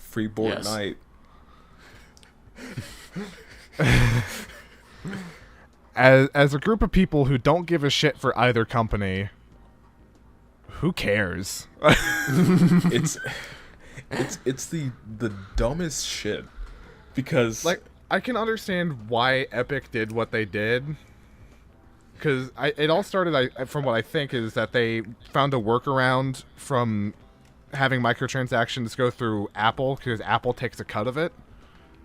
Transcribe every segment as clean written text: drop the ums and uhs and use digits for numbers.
Free Bortnite. As a group of people who don't give a shit for either company, who cares? it's the dumbest shit, because like, I can understand why Epic did what they did, because it all started, from what I think, is that they found a workaround from having microtransactions go through Apple, because Apple takes a cut of it.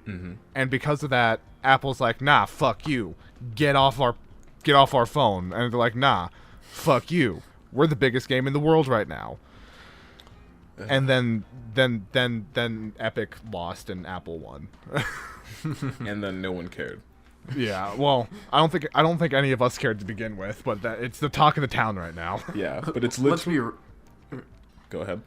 Mm-hmm. And because of that, Apple's like, nah, fuck you. Get off our phone. And they're like, nah, fuck you. We're the biggest game in the world right now. And then Epic lost and Apple won. And then no one cared. Yeah, well, I don't think any of us cared to begin with, but it's the talk of the town right now. Yeah, but it's literally... Go ahead.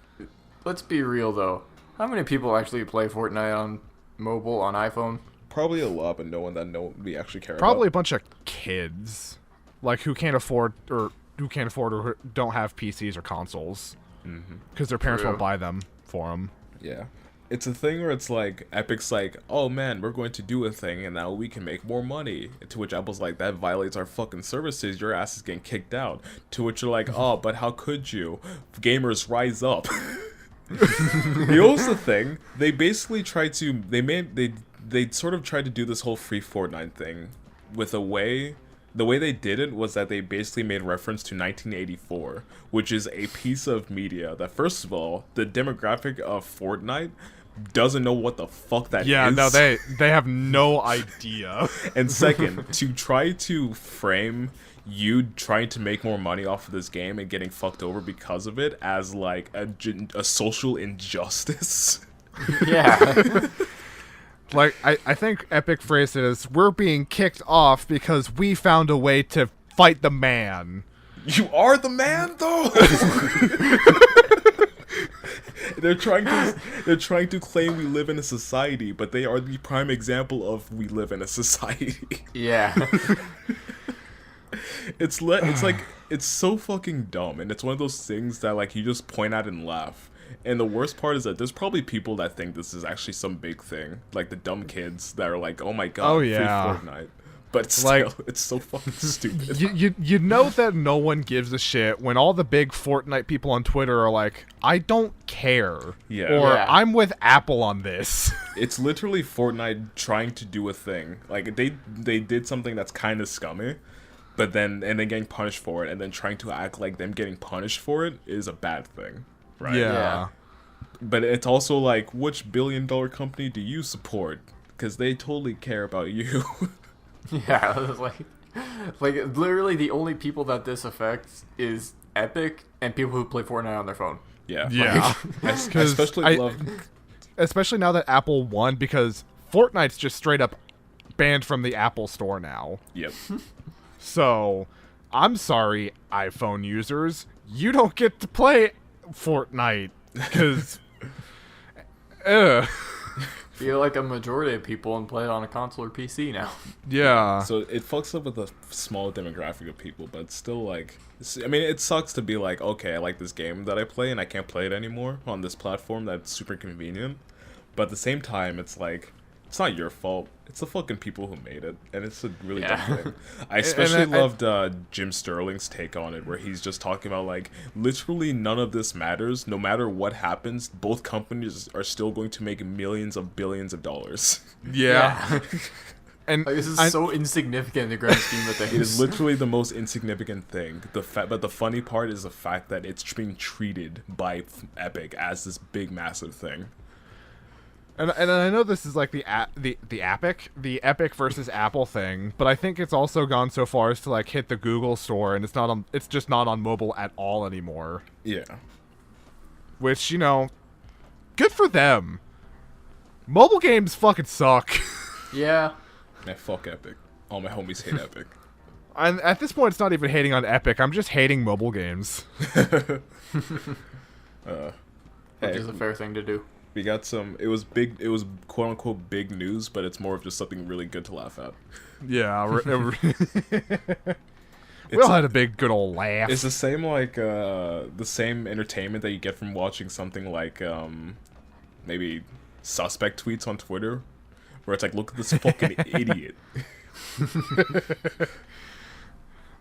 Let's be real, though. How many people actually play Fortnite on mobile, on iPhone? Probably a lot, but no one that we actually care Probably about. a bunch of kids, like, who can't afford or don't have PCs or consoles, because their parents won't buy them for them. Yeah. It's a thing where it's like, Epic's like, oh man, we're going to do a thing and now we can make more money. To which Apple's like, that violates our fucking services, your ass is getting kicked out. To which you're like, oh, but how could you? Gamers, rise up. You know what's the thing? They basically tried to, they sort of tried to do this whole free Fortnite thing with the way they did it was that they basically made reference to 1984, which is a piece of media that, first of all, the demographic of Fortnite doesn't know what the fuck that is. Yeah, no, they have no idea. And second, to try to frame you trying to make more money off of this game and getting fucked over because of it as like a social injustice. Yeah. Like, I think Epic phrased it as, we're being kicked off because we found a way to fight the man. You are the man, though. They're trying to claim we live in a society, but they are the prime example of we live in a society. Yeah. It's so fucking dumb, and it's one of those things that like you just point at and laugh. And the worst part is that there's probably people that think this is actually some big thing, like the dumb kids that are like, "Oh my god, oh, yeah. free Fortnite." But still, like, it's so fucking stupid. You know that no one gives a shit when all the big Fortnite people on Twitter are like, I don't care. Yeah. Or Yeah. I'm with Apple on this. It's literally Fortnite trying to do a thing. Like they did something that's kind of scummy, but then getting punished for it, and then trying to act like them getting punished for it is a bad thing, right? Yeah. But it's also like, which billion-dollar company do you support? Because they totally care about you. Yeah, it was like literally the only people that this affects is Epic and people who play Fortnite on their phone. Yeah. Yeah. Especially now that Apple won, because Fortnite's just straight up banned from the Apple Store now. Yep. So, I'm sorry, iPhone users, you don't get to play Fortnite, because... Feel like a majority of people and play it on a console or PC now. Yeah. So it fucks up with a small demographic of people, but it's still like, I mean, it sucks to be like, okay, I like this game that I play and I can't play it anymore on this platform that's super convenient. But at the same time, it's like, it's not your fault. It's the fucking people who made it, and it's a really dumb thing. I especially loved Jim Sterling's take on it, where he's just talking about, like, literally none of this matters. No matter what happens, both companies are still going to make millions of billions of dollars. Yeah. And like, this is so insignificant in the grand scheme of things. It is literally the most insignificant thing. But the funny part is the fact that it's being treated by Epic as this big, massive thing. And I know this is like the Epic versus Apple thing, but I think it's also gone so far as to like hit the Google store, and it's just not on mobile at all anymore. Yeah. Which, you know, good for them. Mobile games fucking suck. Yeah. Man, fuck Epic. All my homies hate Epic. And at this point, it's not even hating on Epic. I'm just hating mobile games. Which is a fair thing to do. We got some, it was quote unquote big news, but it's more of just something really good to laugh at. Yeah. We all had a big good old laugh. It's the same like, the same entertainment that you get from watching something like, maybe suspect tweets on Twitter, where it's like, look at this fucking idiot.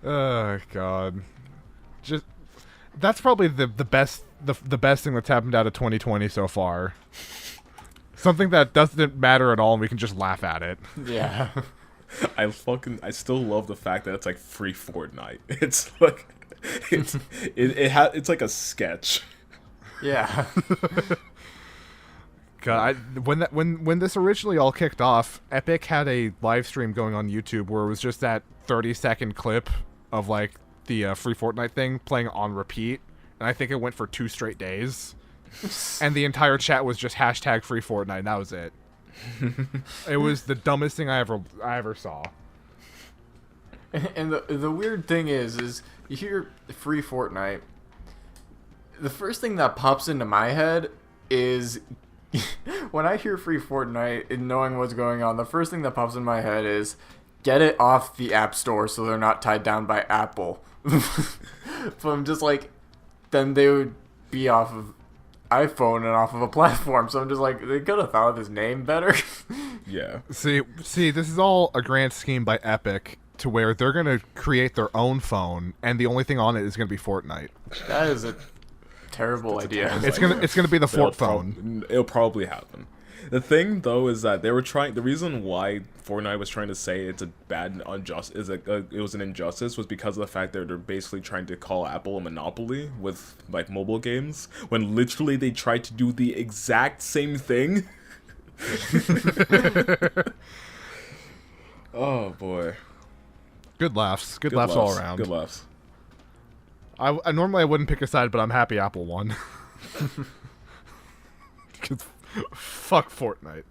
Oh God, just that's probably the best thing that's happened out of 2020 so far. Something that doesn't matter at all, and we can just laugh at it. Yeah. I still love the fact that it's like free Fortnite. It's like it's like a sketch. Yeah. God, when this originally all kicked off, Epic had a live stream going on YouTube where it was just that 30-second clip of like the free Fortnite thing playing on repeat, and I think it went for 2 straight days, and the entire chat was just hashtag free Fortnite. And that was it. It was the dumbest thing I ever saw. And the weird thing is you hear free Fortnite. The first thing that pops into my head is when I hear free Fortnite and knowing what's going on, the first thing that pops in my head is get it off the App Store so they're not tied down by Apple. But I'm just like, then they would be off of iPhone and off of a platform. So I'm just like, they could have thought of his name better. Yeah. See, this is all a grand scheme by Epic to where they're going to create their own phone, and the only thing on it is going to be Fortnite. That is a terrible idea. It's gonna be the Fort phone. It'll probably happen. The thing though is that they were trying. The reason why Fortnite was trying to say it's a bad it was an injustice was because of the fact that they're basically trying to call Apple a monopoly with like mobile games when literally they tried to do the exact same thing. Oh boy. Good laughs. Good laughs all around. Good laughs. I normally I wouldn't pick a side, but I'm happy Apple won. 'Cause fuck Fortnite.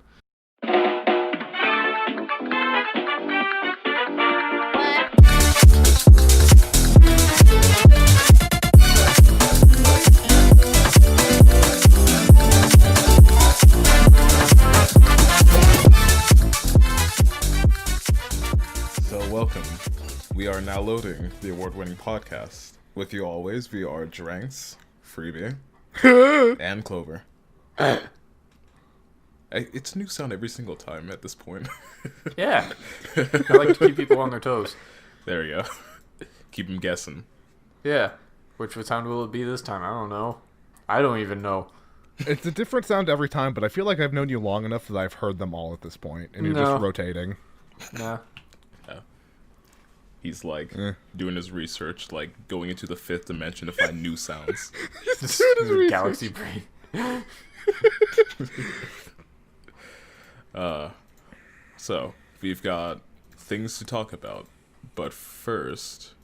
So welcome. We are now loading the award-winning podcast. With you always, we are Dranks, Freebiy, and Clover. It's a new sound every single time at this point. Yeah. I like to keep people on their toes. There you go. Keep them guessing. Yeah. Which sound will it be this time? I don't know. I don't even know. It's a different sound every time, but I feel like I've known you long enough that I've heard them all at this point, and you're just rotating. Nah. Yeah. He's like doing his research, like going into the 5th dimension to find new sounds. This galaxy brain. So we've got things to talk about, but first,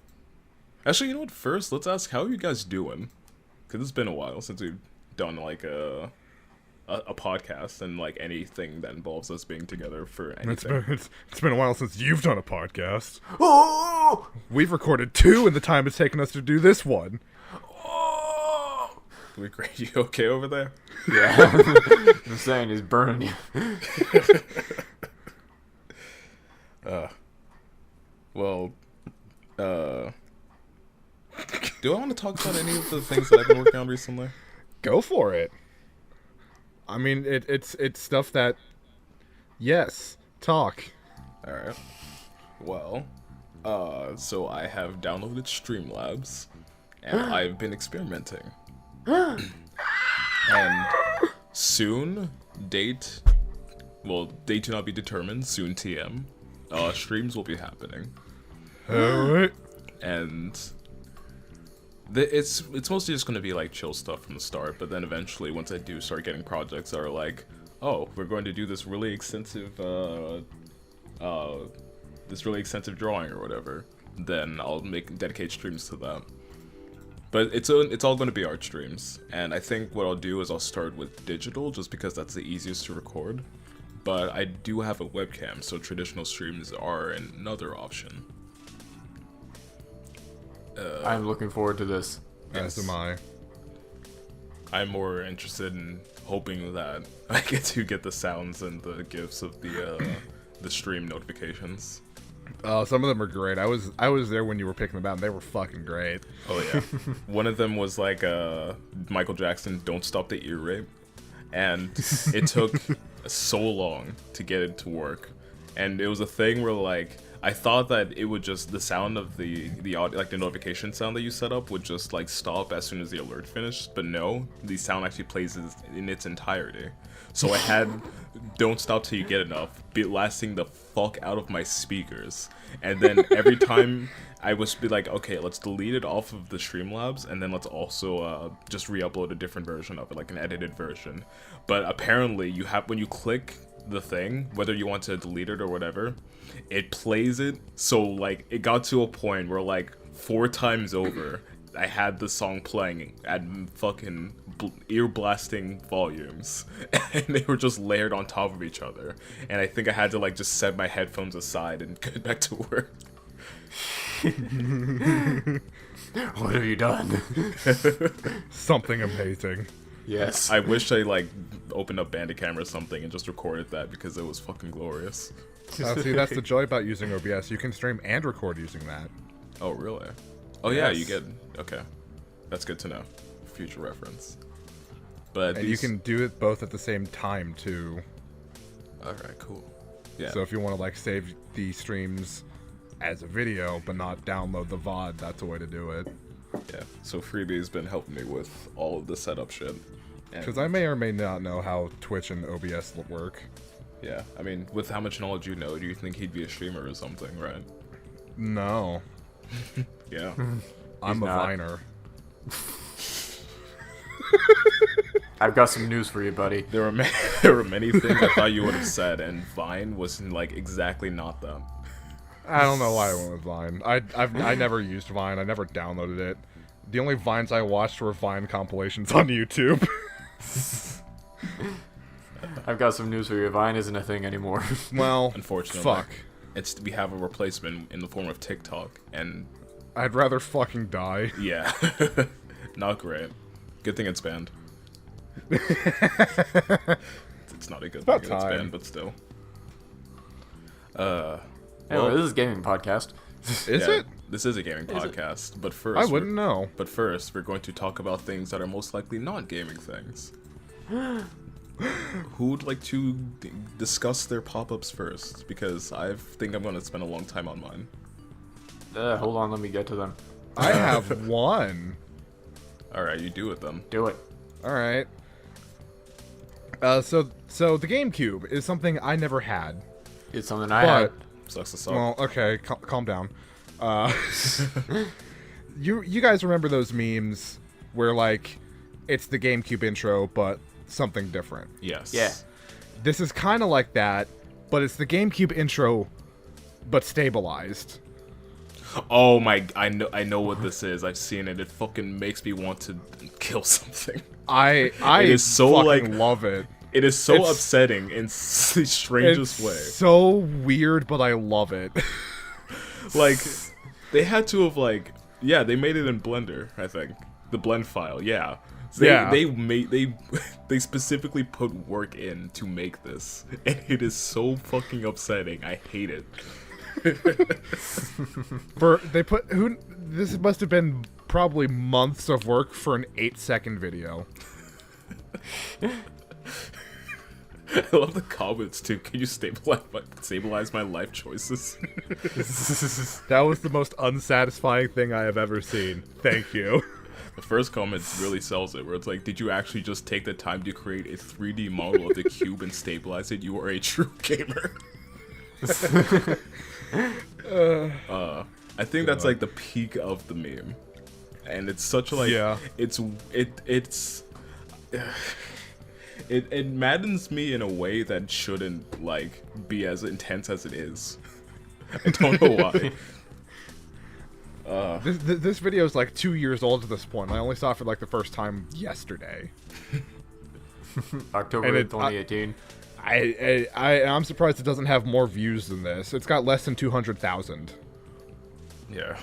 actually, you know what? First, let's ask how are you guys doing? Because it's been a while since we've done like a podcast and like anything that involves us being together for anything. It's been a while since you've done a podcast. Oh! We've recorded 2 in the time it's taken us to do this one. Oh! We great. You okay over there? Yeah. I'm saying he's burning you. Do I want to talk about any of the things that I've been working on recently? Go for it. I mean, it's stuff that... Yes, talk. Alright. Well, so I have downloaded Streamlabs, and I've been experimenting. And soon, date to not be determined, soon TM, streams will be happening. Alright. And it's mostly just going to be like chill stuff from the start, but then eventually once I do start getting projects that are like, oh, we're going to do this really extensive drawing or whatever, then I'll dedicate streams to that. But it's all going to be art streams, and I think what I'll do is I'll start with digital just because that's the easiest to record. But I do have a webcam, so traditional streams are another option. I'm looking forward to this. As am I. I'm more interested in hoping that I get to get the sounds and the GIFs of the stream notifications. Some of them are great. I was there when you were picking them out, and they were fucking great. Oh yeah. One of them was like Michael Jackson, "Don't Stop the Ear Rape," and it took so long to get it to work. And it was a thing where like I thought that it would just the sound of the audio, like the notification sound that you set up would just like stop as soon as the alert finished, but no, the sound actually plays in its entirety. So I had "Don't Stop Till You Get Enough" blasting the fuck out of my speakers, and then every time I was be like, okay, let's delete it off of the Streamlabs, and then let's also just re-upload a different version of it, like an edited version. But apparently, you have when you click the thing, whether you want to delete it or whatever, it plays it. So like, it got to a point where like 4 times over, I had the song playing at fucking ear-blasting volumes, and they were just layered on top of each other. And I think I had to like just set my headphones aside and get back to work. What have you done? Something amazing. Yes. I wish I like opened up Bandicam or something and just recorded that because it was fucking glorious. See, that's the joy about using OBS. You can stream and record using that. Oh really? Oh yeah, Yes. you get okay. That's good to know. Future reference. But And you can do it both at the same time too. Alright, cool. Yeah. So if you want to like save the streams as a video but not download the VOD, that's a way to do it. Yeah. So Freebiy's been helping me with all of the setup shit. Because I may or may not know how Twitch and OBS work. Yeah, I mean, with how much knowledge you know, do you think he'd be a streamer or something, right? No. Yeah. I'm a not. Viner. I've got some news for you, buddy. There were there were many things I thought you would have said, and Vine was like exactly not them. I don't know why I went with Vine. I never used Vine. I never downloaded it. The only Vines I watched were Vine compilations on YouTube. I've got some news for you. Vine isn't a thing anymore. Well, Unfortunately. fuck. We have a replacement in the form of TikTok, and I'd rather fucking die. yeah, not great. Good thing it's banned. It's not a good thing About that it's time. banned, but still. Anyway, this is a gaming podcast. Is Yeah, it? This is a gaming Is it? podcast, but first I wouldn't know. But first, we're going to talk about things that are most likely not gaming things. Who would like to discuss their pop-ups first? Because I think I'm going to spend a long time on mine. Hold on, let me get to them. I have one. Alright, you do it then. Do it. All right. So the GameCube is something I never had. It's something I had. Sucks to suck. Well, okay, calm down. You guys remember those memes where like it's the GameCube intro but something different? Yes. Yeah. This is kind of like that, but it's the GameCube intro but stabilized. Oh my, I know what this is. I've seen it. It fucking makes me want to kill something. I It is so, fucking like- love it. It is so It's- upsetting in the strangest It's way. so weird, but I love it. Like, they had to have like, yeah, they made it in Blender, I think. The blend file, yeah. So Yeah. They specifically put work in to make this, and it is so fucking upsetting. I hate it. This must have been probably months of work for an 8-second video. I love the comments too. Can you stabilize my life choices? That was the most unsatisfying thing I have ever seen. Thank you. The first comment really sells it, where it's like, did you actually just take the time to create a 3D model of the cube and stabilize it? You are a true gamer. I think that's like the peak of the meme, and it's such a like, Yeah. It maddens me in a way that shouldn't like be as intense as it is. I don't know why. This video is like 2 years old at this point. I only saw it for like the first time yesterday. October And it- 2018. I'm surprised it doesn't have more views than this. It's got less than 200,000. Yeah.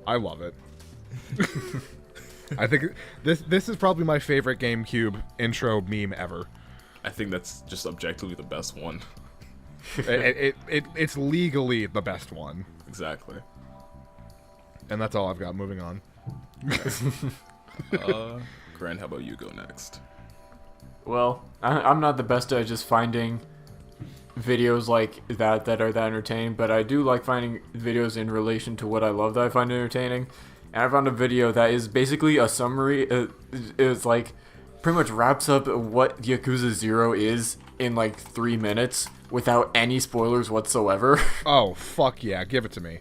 I love it. I think this is probably my favorite GameCube intro meme ever. I think that's just objectively the best one. It's legally the best one. Exactly. And that's all I've got. Moving on. Grant, how about you go next? Well, I'm not the best at just finding videos like that are that entertaining, but I do like finding videos in relation to what I love that I find entertaining. And I found a video that is basically a summary. It's like pretty much wraps up what Yakuza 0 is in like 3 minutes without any spoilers whatsoever. Oh, fuck yeah. Give it to me.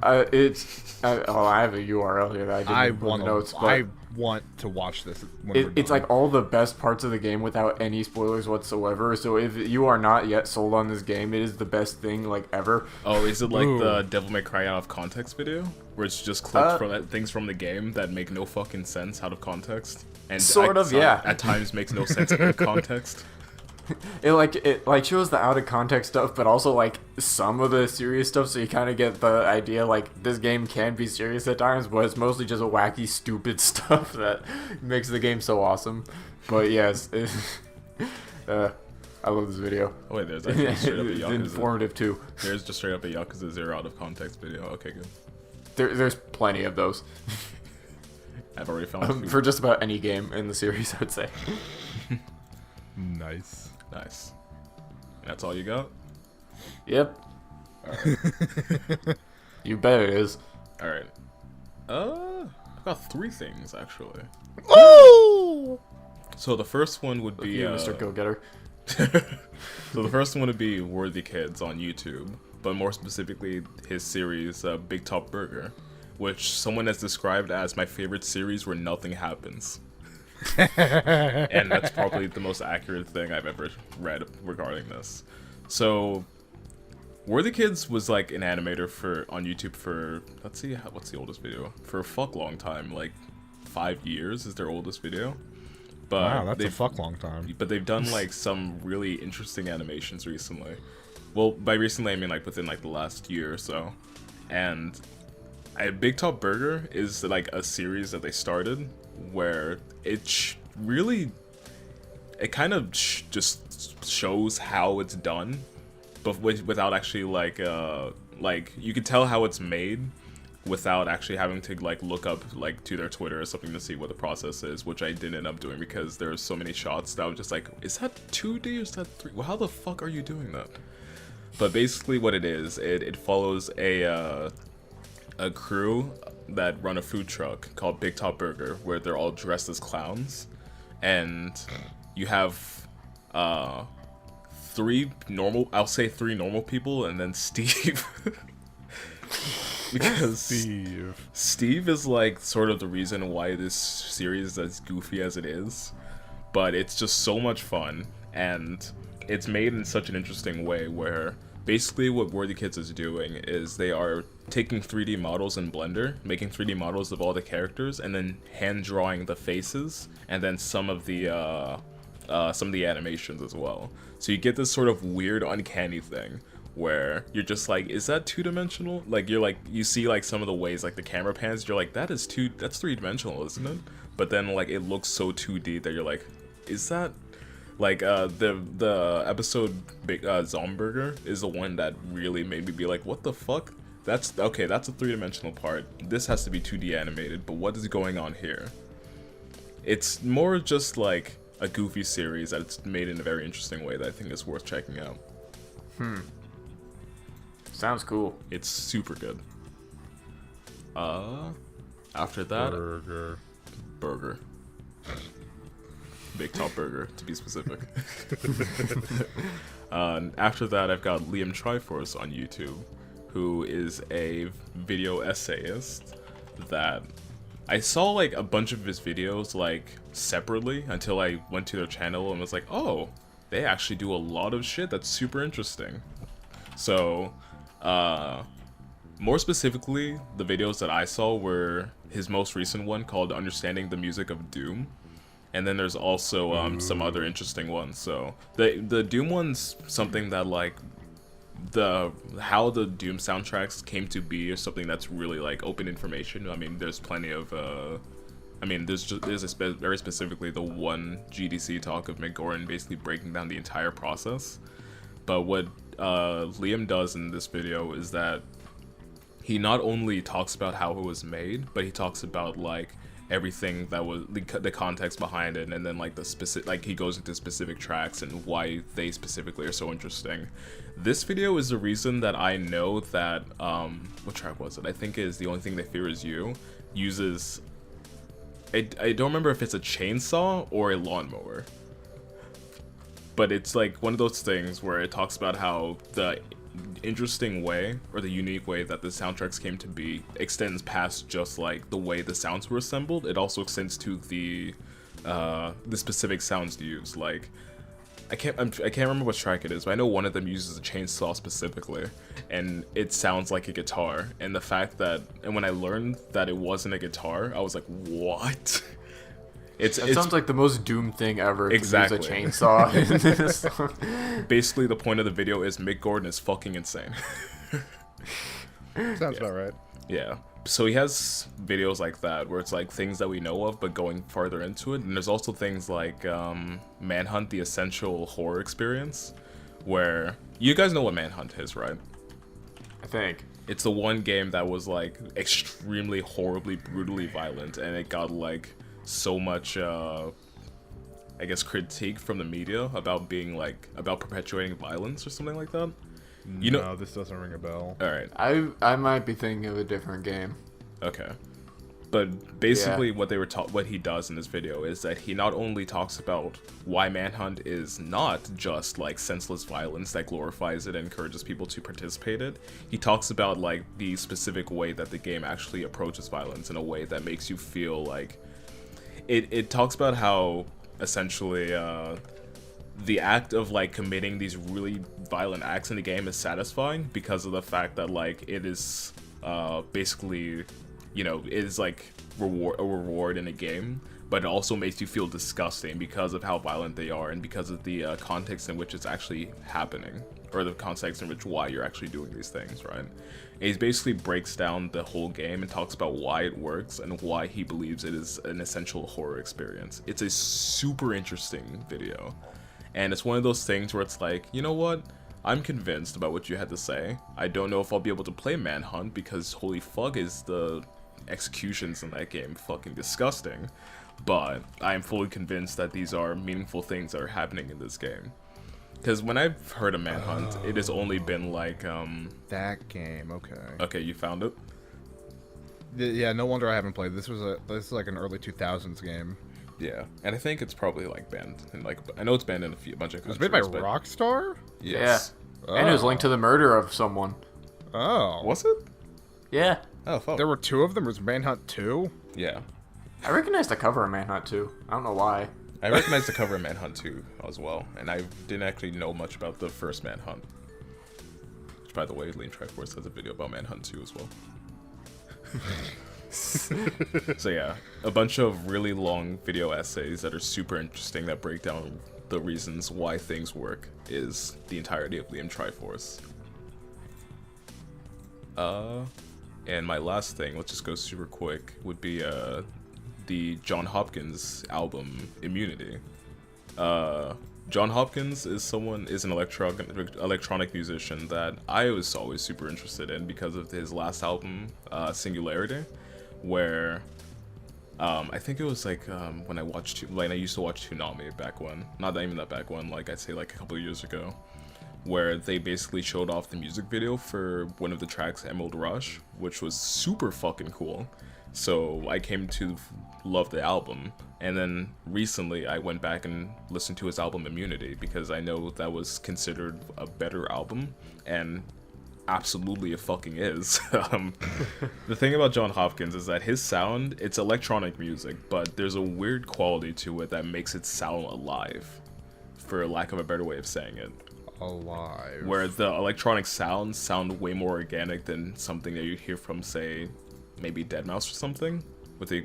I have a URL here that I didn't put in the notes, but I want to watch this when we're it's done. like all the best parts of the game without any spoilers whatsoever. So if you are not yet sold on this game, it is the best thing like ever. Oh, is it like Ooh. the Devil May Cry out of context video? Where it's just clips from things from the game that make no fucking sense out of context? And Sort of, yeah. At times makes no sense in context. It like shows the out of context stuff, but also like some of the serious stuff, so you kind of get the idea like this game can be serious at times, but it's mostly just wacky, stupid stuff that makes the game so awesome. But yes, I love this video. Oh wait, there's actually straight up a It's Yakuza. informative too. There's just straight up a Yakuza 0 out of context video. Okay, good. There's plenty of those I've already found two. for just about any game in the series, I'd say. Nice. Nice. That's all you got? Yep. You bet it is. Alright. I've got 3 things actually. Ooh! So the first one would be You, Mr. Go-Getter. So the first one would be Worthikids on YouTube, but more specifically his series Big Top Burger, which someone has described as my favorite series where nothing happens. And that's probably the most accurate thing I've ever read regarding this. So Worthikids was like an animator on YouTube for, let's see, what's the oldest video? For a fuck long time, like 5 years is their oldest video. But Wow, that's a fuck long time. But they've done like some really interesting animations recently. Well, by recently I mean like within like the last year or so. And Big Top Burger is like a series that they started where it kind of just shows how it's done, but without actually like you could tell how it's made without actually having to like look up like to their Twitter or something to see what the process is, which I didn't end up doing because there were so many shots that I was just like, is that 2D or is that 3D? Well, how the fuck are you doing that? But basically what it is, it follows a crew that run a food truck called Big Top Burger, where they're all dressed as clowns, and you have 3 normal people, and then Steve. Because Steve is like sort of the reason why this series is as goofy as it is, but it's just so much fun, and it's made in such an interesting way where basically what Worthikids is doing is they are taking 3D models in Blender, making 3D models of all the characters, and then hand drawing the faces, and then some of the animations as well. So you get this sort of weird, uncanny thing where you're just like, is that 2-dimensional? Like you see like some of the ways like the camera pans, you're like, that's 3-dimensional, isn't it? But then like it looks so 2D that you're like, is that like the episode Zomburger is the one that really made me be like, what the fuck? That's okay, that's a 3-dimensional part. This has to be 2D animated, but what is going on here? It's more just like a goofy series that it's made in a very interesting way that I think is worth checking out. Sounds cool. It's super good. After that, burger. Big Top Burger, to be specific. After that, I've got Liam Triforce on YouTube, who is a video essayist that I saw like a bunch of his videos like separately until I went to their channel and was like, oh, they actually do a lot of shit that's super interesting. So, more specifically, the videos that I saw were his most recent one called Understanding the Music of Doom. And then there's also some other interesting ones. So the Doom one's something that like how the Doom soundtracks came to be is something that's really like open information. I mean, there's plenty of very specifically the one GDC talk of McGoran basically breaking down the entire process. But what Liam does in this video is that he not only talks about how it was made, but he talks about like everything that was the context behind it, and then like the specific, like he goes into specific tracks and why they specifically are so interesting. This video is the reason that I know that what track was it? I think is The Only Thing They Fear Is You uses. I don't remember if it's a chainsaw or a lawnmower, but it's like one of those things where it talks about how the interesting way or the unique way that the soundtracks came to be extends past just like the way the sounds were assembled. It also extends to the specific sounds used. Like I can't remember what track it is, but I know one of them uses a chainsaw specifically, and it sounds like a guitar. And the fact that, and when I learned that it wasn't a guitar, I was like, what? It sounds like the most doomed thing ever. Exactly. To use a chainsaw in this song. Basically, the point of the video is Mick Gordon is fucking insane. Sounds about right. Yeah. So he has videos like that where it's like things that we know of, but going farther into it. And there's also things like Manhunt: The Essential Horror Experience, where you guys know what Manhunt is, right? I think. It's the one game that was like extremely horribly, brutally violent, and it got like so much, I guess, critique from the media about being like about perpetuating violence or something like that. You know, No, this doesn't ring a bell. all right, I might be thinking of a different game. okay. But basically, what he does in this video is that he not only talks about why Manhunt is not just like senseless violence that glorifies it and encourages people to participate in it. He talks about like the specific way that the game actually approaches violence in a way that makes you feel like it talks about how essentially the act of like committing these really violent acts in the game is satisfying because of the fact that like it is basically, you know, it is like a reward in a game, but it also makes you feel disgusting because of how violent they are and because of the context in which it's actually happening, or the context in which why you're actually doing these things, right? And he basically breaks down the whole game and talks about why it works and why he believes it is an essential horror experience. It's a super interesting video. And it's one of those things where it's like, you know what? I'm convinced about what you had to say. I don't know if I'll be able to play Manhunt because holy fuck is the executions in that game fucking disgusting. But I am fully convinced that these are meaningful things that are happening in this game. Because when I've heard of Manhunt, it has only been like, That game, okay. Okay, you found it? Yeah, no wonder I haven't played. This is like an early 2000s game. Yeah, and I think it's probably like banned in like, I know it's banned in a bunch of It was countries. made by but Rockstar? yes. Yeah. And it was linked to the murder of someone. Oh. Was it? Yeah. Oh, fuck. There were two of them? Was Manhunt 2? Yeah. I recognize the cover of Manhunt too. I don't know why. I recognize the cover of Manhunt 2 as well, and I didn't actually know much about the first Manhunt. Which, by the way, Lean Triforce has a video about Manhunt 2 as well. So yeah, a bunch of really long video essays that are super interesting that break down the reasons why things work is the entirety of Liam Triforce. And my last thing, let's just go super quick, would be the Jon Hopkins album Immunity. Jon Hopkins is an electronic musician that I was always super interested in because of his last album, Singularity, where I think it was like when I used to watch Toonami back when, not even that back when, like I'd say like a couple of years ago, where they basically showed off the music video for one of the tracks, Emerald Rush, which was super fucking cool. So I came to love the album, and then recently I went back and listened to his album Immunity because I know that was considered a better album, and absolutely it fucking is. The thing about Jon Hopkins is that his sound, it's electronic music, but there's a weird quality to it that makes it sound alive, for lack of a better way of saying it. Alive. Where the electronic sounds sound way more organic than something that you'd hear from, say, maybe Deadmau5 or something, with the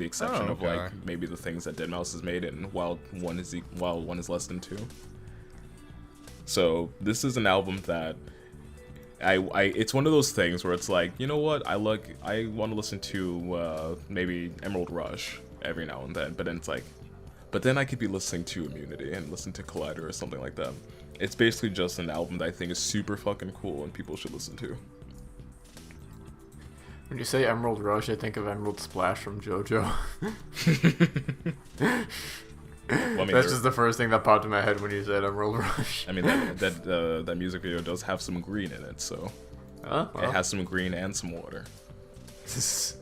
exception of like maybe the things that Deadmau5 has made, and while one is less than two. So this is an album that it's one of those things where it's like, you know what, I want to listen to maybe Emerald Rush every now and then, but then it's like, but then I could be listening to Immunity and listen to Collider or something like that. It's basically just an album that I think is super fucking cool and people should listen to. When you say Emerald Rush, I think of Emerald Splash from JoJo. Well, I mean, That's just the first thing that popped in my head when you said Emerald Rush. I mean, that music video does have some green in it, so it has some green and some water. So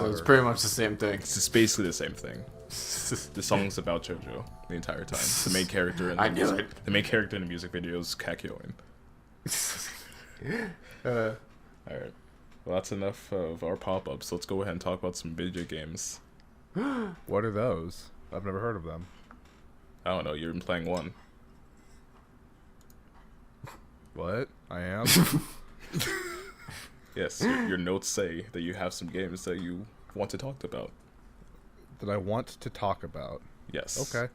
it's pretty much the same thing. It's just basically the same thing. The song's about JoJo the entire time. The main character in the main character in the music video is Kakyoin. All right. Well, that's enough of our pop-ups. Let's go ahead and talk about some video games. What are those? I've never heard of them. I don't know. You've been playing one. What? I am? Yes, your notes say that you have some games that you want to talk about. That I want to talk about. Yes. Okay.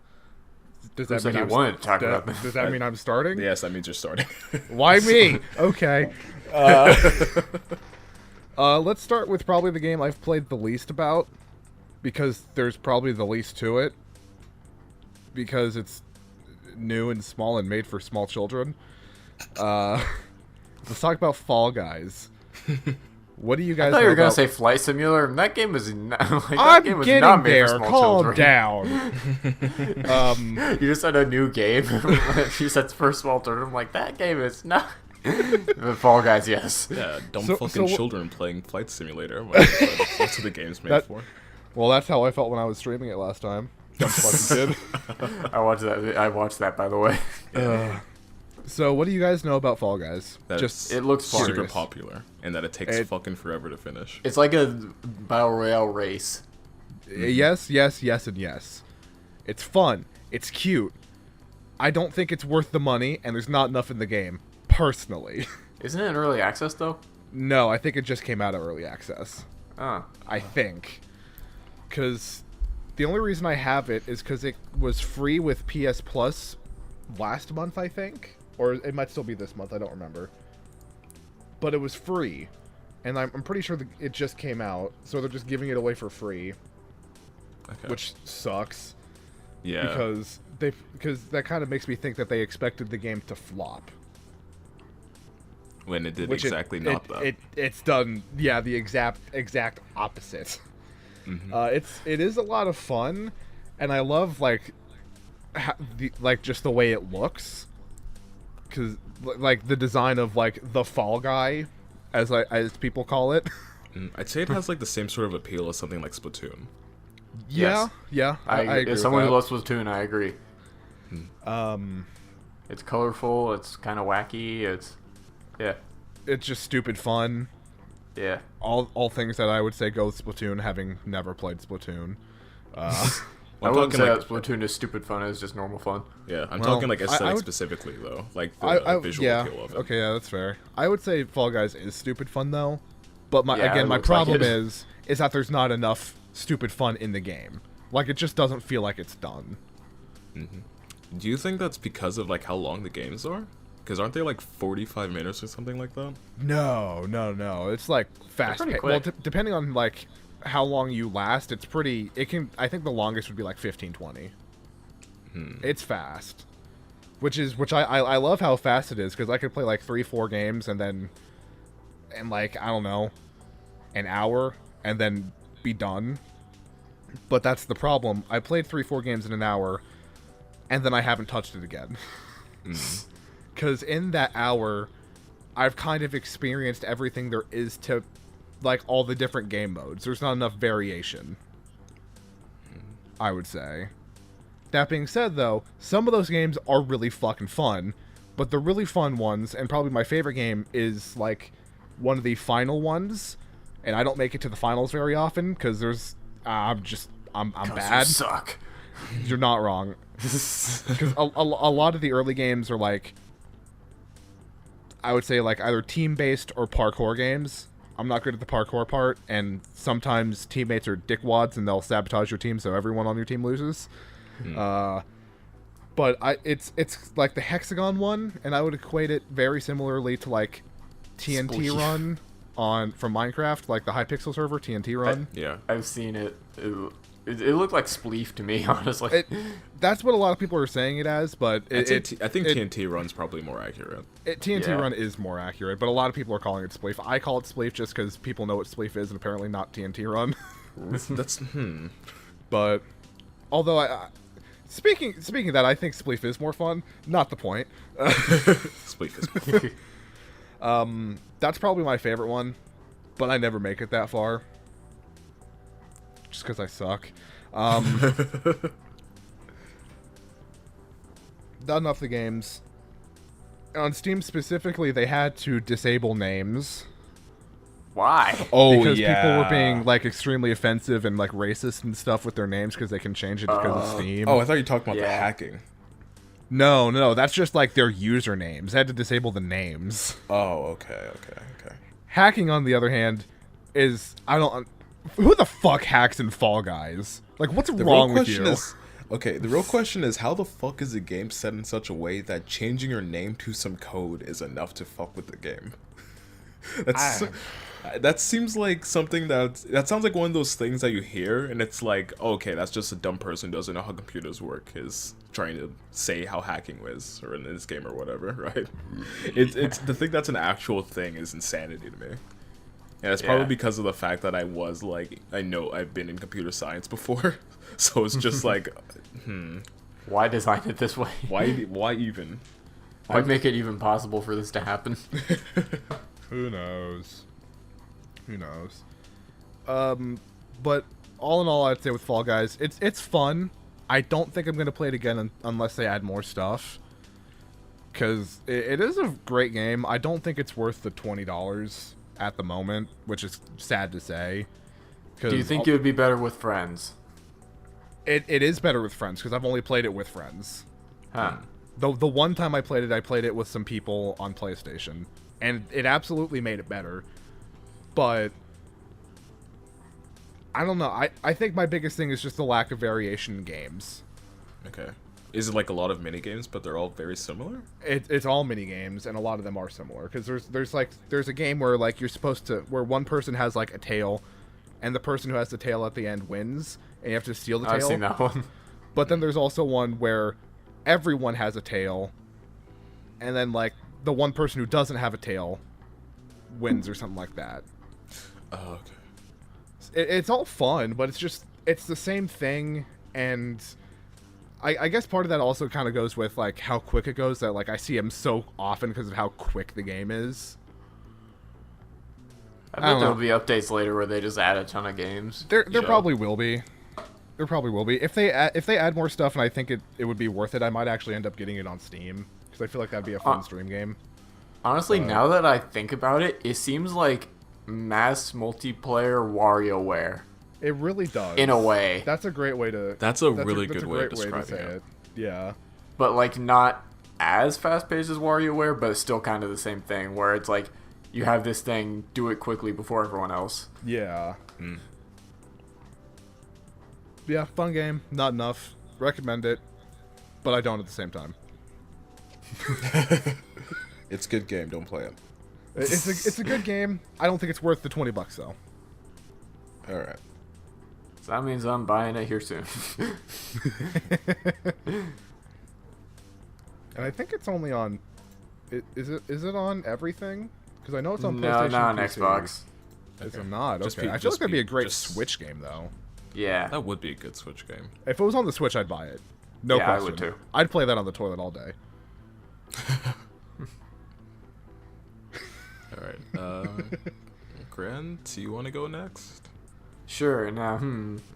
Does that mean you want to talk about them? Does that mean I'm starting? Yes, that means you're starting. Why me? Okay. Let's start with probably the game I've played the least about, because there's probably the least to it, because it's new and small and made for small children. Let's talk about Fall Guys. What do you guys? I thought know you were gonna about... say Flight Simulator. That game was not. Like, I'm game was getting not made there. For small Calm children. down. You just said a new game. You said for small children. I'm like, that game is not. The Fall Guys, yes. Yeah, dumb children playing Flight Simulator. That's what the game's made for. Well, that's how I felt when I was streaming it last time. Dumb fucking kid. I watched that, by the way. So, what do you guys know about Fall Guys? It looks fun. Super popular, and that it takes fucking forever to finish. It's like a battle royale race. Yes, and yes. It's fun. It's cute. I don't think it's worth the money, and there's not enough in the game, personally. Isn't it in early access, though? No, I think it just came out of early access. I think. Because the only reason I have it is because it was free with PS Plus last month, I think. Or it might still be this month, I don't remember. But it was free. And I'm pretty sure it just came out, so they're just giving it away for free. Okay. Which sucks. Yeah. Because that kind of makes me think that they expected the game to flop. When it did exactly not that. It's done, yeah, the exact opposite. Mm-hmm. It is a lot of fun, and I love just the way it looks, because like the design of like the Fall Guy, as people call it. I'd say it has like the same sort of appeal as something like Splatoon. Yeah, I agree. As someone who loves Splatoon, I agree. Hmm. It's colorful. It's kind of wacky. It's just stupid fun. Yeah. All things that I would say go with Splatoon, having never played Splatoon. I wouldn't say that Splatoon is stupid fun. It's just normal fun. Yeah, I'm talking like aesthetic specifically, though. Like the visual appeal of it. Okay, yeah, that's fair. I would say Fall Guys is stupid fun, though. But my problem is that there's not enough stupid fun in the game. Like, it just doesn't feel like it's done. Mm-hmm. Do you think that's because of like how long the games are? Because aren't they like 45 minutes or something like that? No. It's like fast. Well, depending on like how long you last, it's pretty. It can. I think the longest would be like 15-20. It's fast, which I love how fast it is, because I could play like 3-4 games and like, I don't know, an hour and then be done. But that's the problem. I played 3-4 games in an hour, and then I haven't touched it again. Because in that hour, I've kind of experienced everything there is to, like, all the different game modes. There's not enough variation, I would say. That being said, though, some of those games are really fucking fun, but the really fun ones, and probably my favorite game, is, like, one of the final ones, and I don't make it to the finals very often, because there's, I'm bad. You suck. You're not wrong. Because a lot of the early games are, like, I would say, like, either team-based or parkour games. I'm not good at the parkour part, and sometimes teammates are dickwads and they'll sabotage your team so everyone on your team loses. But it's like the Hexagon one, and I would equate it very similarly to, like, TNT Run from Minecraft, like the Hypixel server, TNT Run. I've seen it. It looked like Spleef to me, honestly. That's what a lot of people are saying it as, but I think TNT Run's probably more accurate. TNT Run is more accurate, but a lot of people are calling it Spleef. I call it Spleef just because people know what Spleef is, and apparently not TNT Run. That's But although speaking of that, I think Spleef is more fun. Not the point. Spleef is That's probably my favorite one, but I never make it that far. Just because I suck. Not enough the games. On Steam specifically, they had to disable names. Why? Oh, because yeah. people were being like extremely offensive and like racist and stuff with their names because they can change it because of Steam. Oh, I thought you were talking about the hacking. No, that's just like their usernames. They had to disable the names. Oh, okay. Hacking, on the other hand, is who the fuck hacks in Fall Guys? Like, what's wrong with you? The real question is, how the fuck is a game set in such a way that changing your name to some code is enough to fuck with the game? That seems like something that sounds like one of those things that you hear, and it's like, okay, that's just a dumb person who doesn't know how computers work, is trying to say how hacking is, or in this game or whatever, right? It's the thing that's an actual thing is insanity to me. And it's probably because of the fact that I know I've been in computer science before, so it's just like, Why design it this way? Why even? Why make it even possible for this to happen? Who knows? But all in all, I'd say with Fall Guys, it's fun. I don't think I'm gonna play it again unless they add more stuff. Because it is a great game. I don't think it's worth the $20 at the moment, which is sad to say. Do you think it would be better with friends? It is better with friends, because I've only played it with friends. Huh. The one time I played it with some people on PlayStation. And it absolutely made it better. But I don't know. I think my biggest thing is just the lack of variation in games. Okay. Is it like a lot of mini games, but they're all very similar? It's all mini games, and a lot of them are similar. Because there's a game where like you're supposed to, where one person has like a tail, and the person who has the tail at the end wins, and you have to steal the tail. I've seen that one. But then there's also one where everyone has a tail, and then like the one person who doesn't have a tail wins or something like that. Oh, okay. It's all fun, but it's the same thing, and I guess part of that also kind of goes with like how quick it goes, that like I see them so often because of how quick the game is. I bet there'll be updates later where they just add a ton of games. There probably will be. There probably will be. If they add more stuff, and I think it would be worth it, I might actually end up getting it on Steam, because I feel like that'd be a fun stream game. Honestly, now that I think about it, it seems like mass multiplayer WarioWare. It really does. In a way. That's a great way to... That's a really good way to describe it. Yeah. But, like, not as fast-paced as WarioWare, but it's still kind of the same thing, where it's like, you have this thing, do it quickly before everyone else. Yeah. Yeah, fun game. Not enough. Recommend it. But I don't at the same time. It's a good game. Don't play it. It's a good game. I don't think it's worth the $20 though. All right. So that means I'm buying it here soon. And I think it's only on. Is it on everything? Because I know it's on no, PlayStation. not on PC. Xbox. It's not. Just Okay. I feel like that'd be a great Switch game though. Yeah. That would be a good Switch game. If it was on the Switch, I'd buy it. No question. I would too. I'd play that on the toilet all day. All right. Grant, do you want to go next? Sure. Now,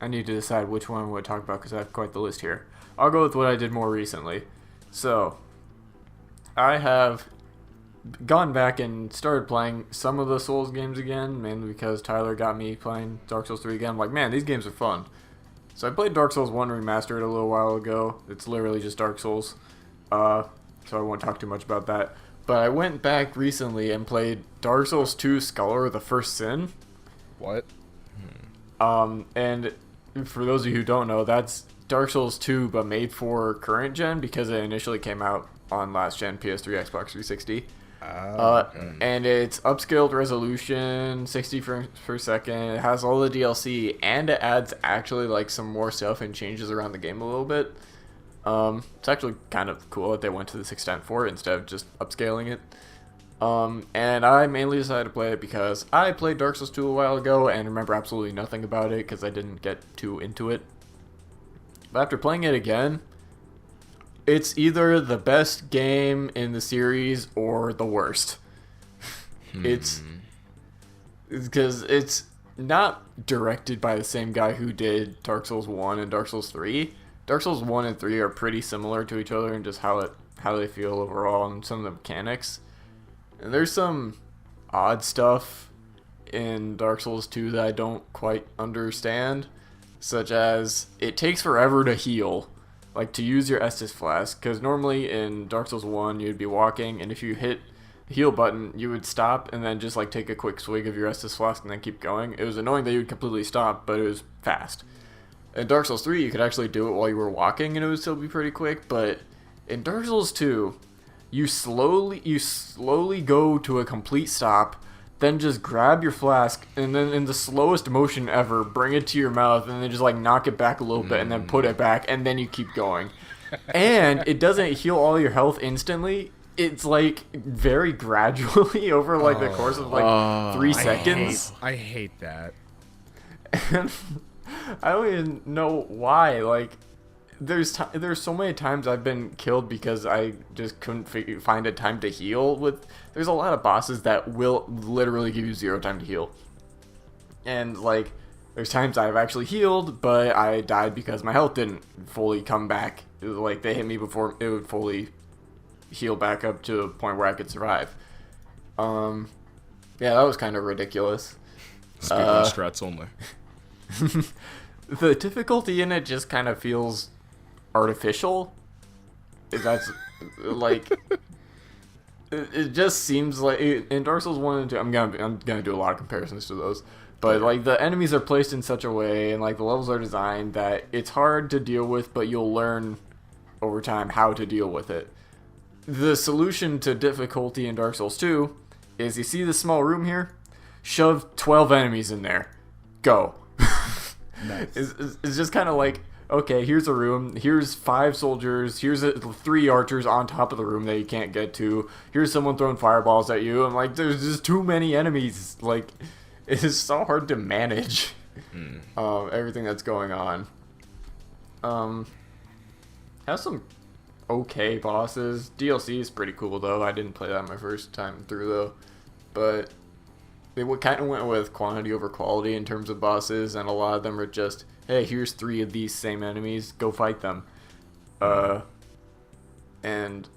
I need to decide which one I want to talk about because I have quite the list here. I'll go with what I did more recently. So, I have gone back and started playing some of the Souls games again, mainly because Tyler got me playing Dark Souls 3 again. I'm like, man, these games are fun. So I played Dark Souls 1 Remastered a little while ago. It's literally just Dark Souls. So I won't talk too much about that. But I went back recently and played Dark Souls 2 Scholar of the First Sin. What? And for those of you who don't know, that's Dark Souls 2 but made for current gen because it initially came out on last gen PS3, Xbox 360. And it's upscaled resolution, 60 frames per second. It has all the DLC, and it adds actually like some more stuff and changes around the game a little bit. It's actually kind of cool that they went to this extent for it instead of just upscaling it. And I mainly decided to play it because I played Dark Souls 2 a while ago and remember absolutely nothing about it because I didn't get too into it. But after playing it again, it's either the best game in the series or the worst. It's because it's not directed by the same guy who did Dark Souls 1 and Dark Souls 3. Dark Souls 1 and 3 are pretty similar to each other in just how they feel overall and some of the mechanics. And there's some odd stuff in Dark Souls 2 that I don't quite understand, such as it takes forever to heal, like to use your Estus Flask, because normally in Dark Souls 1 you'd be walking, and if you hit the heal button you would stop and then just like take a quick swig of your Estus Flask and then keep going. It was annoying that you would completely stop, but it was fast. In Dark Souls 3 you could actually do it while you were walking and it would still be pretty quick, but in Dark Souls 2 you slowly go to a complete stop, then just grab your flask and then in the slowest motion ever bring it to your mouth and then just like knock it back a little bit and then put it back and then you keep going. And it doesn't heal all your health instantly. It's like very gradually over like the course of like 3 seconds. I hate that. And I don't even know why. Like there's so many times I've been killed because I just couldn't find a time to heal. There's a lot of bosses that will literally give you 0 time to heal. And like there's times I've actually healed, but I died because my health didn't fully come back. It was like they hit me before it would fully heal back up to a point where I could survive. Yeah, that was kind of ridiculous. Speaking of strats only. The difficulty in it just kind of feels artificial. That's like it just seems like in Dark Souls 1 and 2 I'm gonna do a lot of comparisons to those, but like the enemies are placed in such a way and like the levels are designed that it's hard to deal with, but you'll learn over time how to deal with it. The solution to difficulty in Dark Souls 2 is you see this small room here, shove 12 enemies in there, go. Nice. It's just kind of like, okay, here's a room, here's 5 soldiers, here's 3 archers on top of the room that you can't get to, here's someone throwing fireballs at you, and like there's just too many enemies. Like it is so hard to manage everything that's going on. Has some okay bosses. DLC is pretty cool though. I didn't play that my first time through though, but they kind of went with quantity over quality in terms of bosses, and a lot of them are just, hey, here's 3 of these same enemies, go fight them. And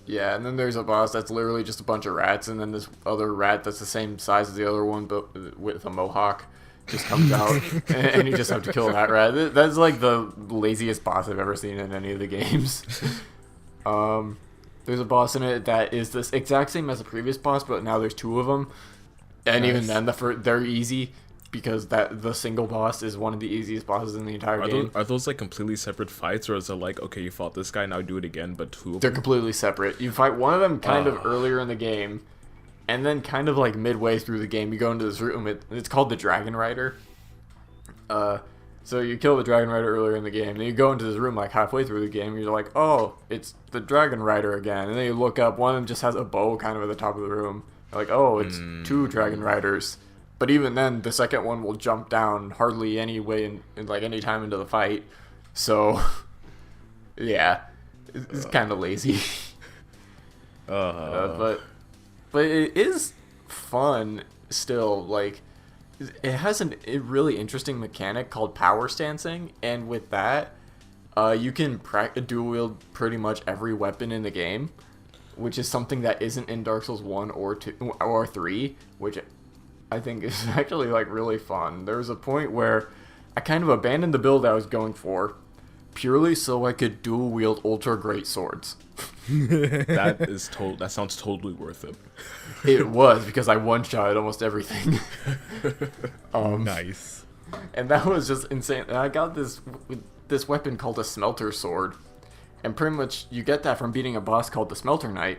yeah, and then there's a boss that's literally just a bunch of rats, and then this other rat that's the same size as the other one but with a mohawk just comes out and you just have to kill that rat. That's like the laziest boss I've ever seen in any of the games. There's a boss in it that is this exact same as the previous boss, but now there's 2 of them. And Nice. even then, they're easy because the single boss is one of the easiest bosses in the entire game. Are those like completely separate fights, or is it like, okay, you fought this guy, now do it again, but 2 of They're them? completely separate. You fight one of them kind of earlier in the game, and then kind of like midway through the game, you go into this room. It's called the Dragon Rider. So you kill the Dragon Rider earlier in the game, then you go into this room like halfway through the game, and you're like, oh, it's the Dragon Rider again. And then you look up, one of them just has a bow kind of at the top of the room. You're like, oh, it's 2 Dragon Riders. But even then, the second one will jump down hardly any way in like any time into the fight. So, yeah, it's kind of lazy. But it is fun still. Like, it has a really interesting mechanic called power stancing, and with that, you can dual wield pretty much every weapon in the game, which is something that isn't in Dark Souls 1 or 2 or 3, which I think is actually like really fun. There was a point where I kind of abandoned the build I was going for purely so I could dual wield ultra great swords. That sounds totally worth it. It was, because I one-shotted almost everything. Nice. And that was just insane. And I got this weapon called a smelter sword. And pretty much you get that from beating a boss called the Smelter Knight.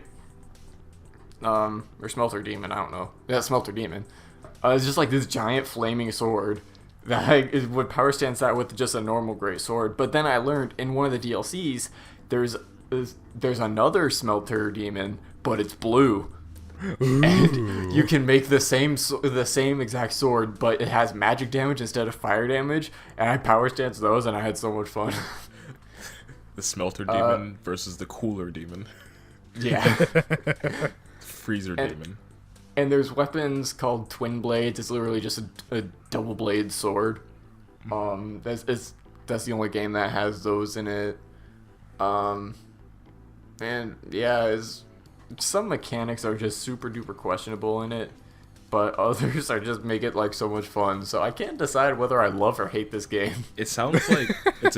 or Smelter Demon, I don't know. Yeah, Smelter Demon. It's just like this giant flaming sword that would power stance that with just a normal great sword. But then I learned in one of the DLCs, there's another Smelter Demon, but it's blue. Ooh. And you can make the same exact sword, but it has magic damage instead of fire damage. And I power stance those, and I had so much fun. The Smelter Demon versus the Cooler Demon. Yeah. Freezer Demon. And there's weapons called Twin Blades. It's literally just a double blade sword. That's the only game that has those in it. And yeah, some mechanics are just super duper questionable in it, but others are just make it like so much fun. So I can't decide whether I love or hate this game. It sounds like it's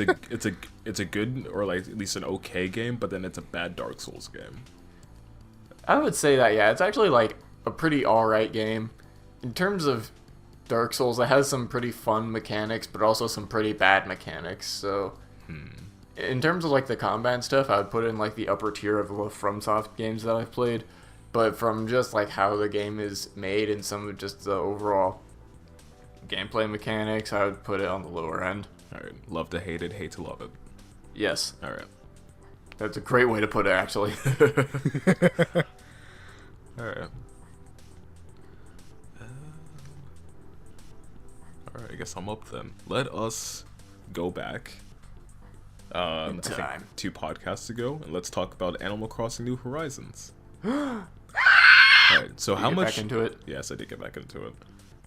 a good, or like at least an okay game, but then it's a bad Dark Souls game. I would say that, yeah, it's actually like a pretty alright game. In terms of Dark Souls, it has some pretty fun mechanics, but also some pretty bad mechanics. So in terms of like the combat and stuff, I would put it in like the upper tier of the FromSoft games that I've played. But from just like how the game is made and some of just the overall gameplay mechanics, I would put it on the lower end. Alright, love to hate it, hate to love it. Yes. Alright. That's a great way to put it, actually. Alright. Alright, I guess I'm up then. Let us go back. I think 2 podcasts ago, and let's talk about Animal Crossing New Horizons. Alright, so how much... back into it? Yes, I did get back into it.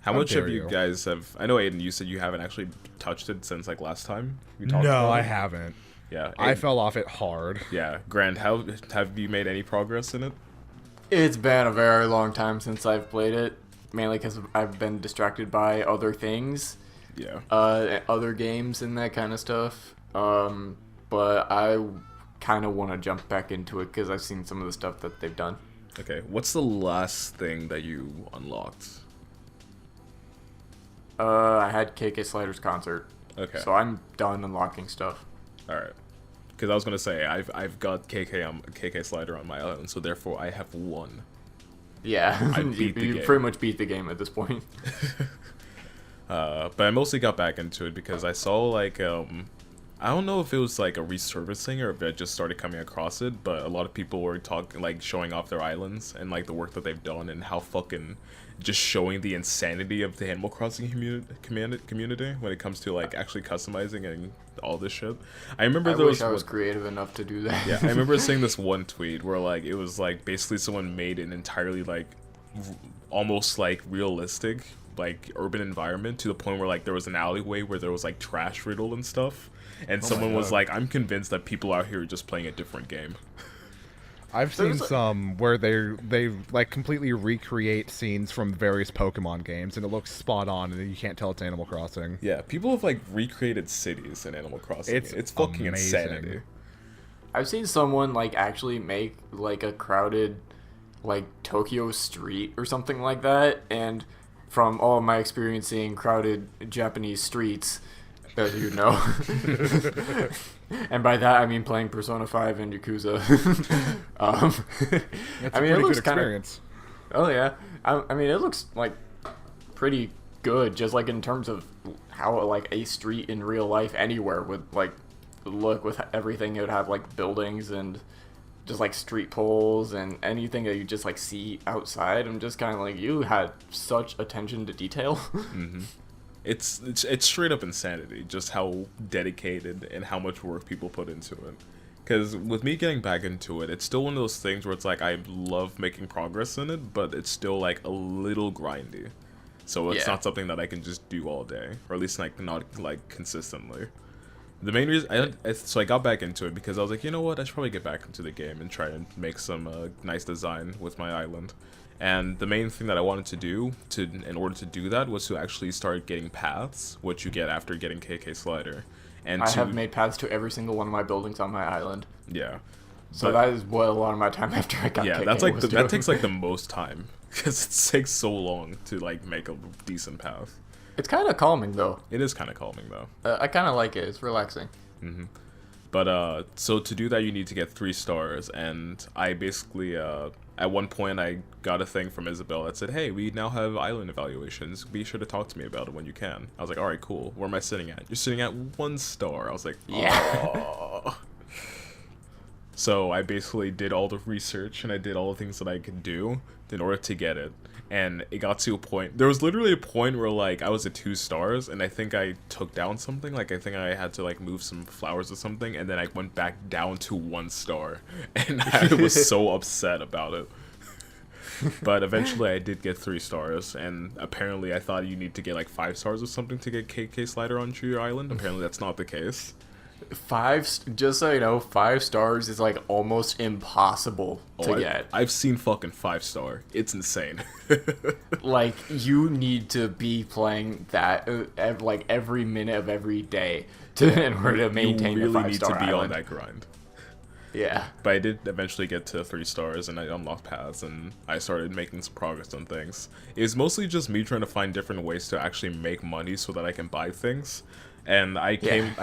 How much have you guys have... I know, Aiden, you said you haven't actually touched it since like last time we talked about it. No, I haven't. Yeah. I fell off it hard. Yeah. Grant, how have you made any progress in it? It's been a very long time since I've played it, mainly because I've been distracted by other things. Yeah. Other games and that kind of stuff. But I kind of want to jump back into it because I've seen some of the stuff that they've done. Okay. What's the last thing that you unlocked? I had KK Slider's concert. Okay. So I'm done unlocking stuff. All right. Because I was gonna say I've got KK Slider on my island, so therefore I have 1. Yeah, I beat the you game. pretty much beat the game at this point. But I mostly got back into it because I saw like I don't know if it was like a resurfacing or if I just started coming across it, but a lot of people were showing off their islands and like the work that they've done and how fucking just showing the insanity of the Animal Crossing community when it comes to like actually customizing and all this shit. I remember I wish I was creative enough to do that. Yeah, I remember seeing this one tweet where like it was like basically someone made an entirely like almost like realistic like urban environment to the point where like there was an alleyway where there was like trash riddle and stuff, and someone was like, I'm convinced that people out here are just playing a different game. I've seen some where they like completely recreate scenes from various Pokemon games, and it looks spot on, and you can't tell it's Animal Crossing. Yeah, people have like recreated cities in Animal Crossing. It's fucking amazing. insanity. I've seen someone like actually make like a crowded like Tokyo street or something like that, and from all my experience seeing crowded Japanese streets, as you know. And by that I mean playing Persona 5 and Yakuza. That's a pretty good experience. Oh yeah, I mean it looks like pretty good, just like in terms of how like a street in real life anywhere would like look with everything. It would have like buildings and just like street poles and anything that you just like see outside. I'm just kind of like, you had such attention to detail. Mm-hmm. It's straight up insanity, just how dedicated and how much work people put into it. Because with me getting back into it, it's still one of those things where it's like I love making progress in it, but it's still like a little grindy. So it's not something that I can just do all day, or at least like not like consistently. The main reason, so I got back into it because I was like, you know what, I should probably get back into the game and try and make some nice design with my island. And the main thing that I wanted to do in order to do that was to actually start getting paths, which you get after getting KK Slider. And I have made paths to every single one of my buildings on my island. Yeah. So that is what a lot of my time after I got KK that's like was that takes like the most time because it takes so long to like make a decent path. It's kind of calming though. It is kind of calming though. I kind of like it. It's relaxing. Mm-hmm. But so to do that, you need to get 3 stars, and I basically at one point I got a thing from Isabel that said, hey, we now have island evaluations. Be sure to talk to me about it when you can. I was like, alright, cool. Where am I sitting at? You're sitting at 1 star. I was like, Yeah. So I basically did all the research and I did all the things that I could do in order to get it. And it got to a point, there was literally a point where like I was at 2 stars and I think I took down something, like I think I had to like move some flowers or something, and then I went back down to 1 star and I was so upset about it. But eventually I did get 3 stars, and apparently I thought you need to get like 5 stars or something to get KK Slider onto your island. Apparently that's not the case. Just so you know, 5 stars is like almost impossible to get. I've seen fucking 5-star. It's insane. Like, you need to be playing that like every minute of every day in order to maintain you your really 5-star need to be island. on that grind. Yeah. But I did eventually get to 3 stars, and I unlocked paths, and I started making some progress on things. It was mostly just me trying to find different ways to actually make money so that I can buy things. And I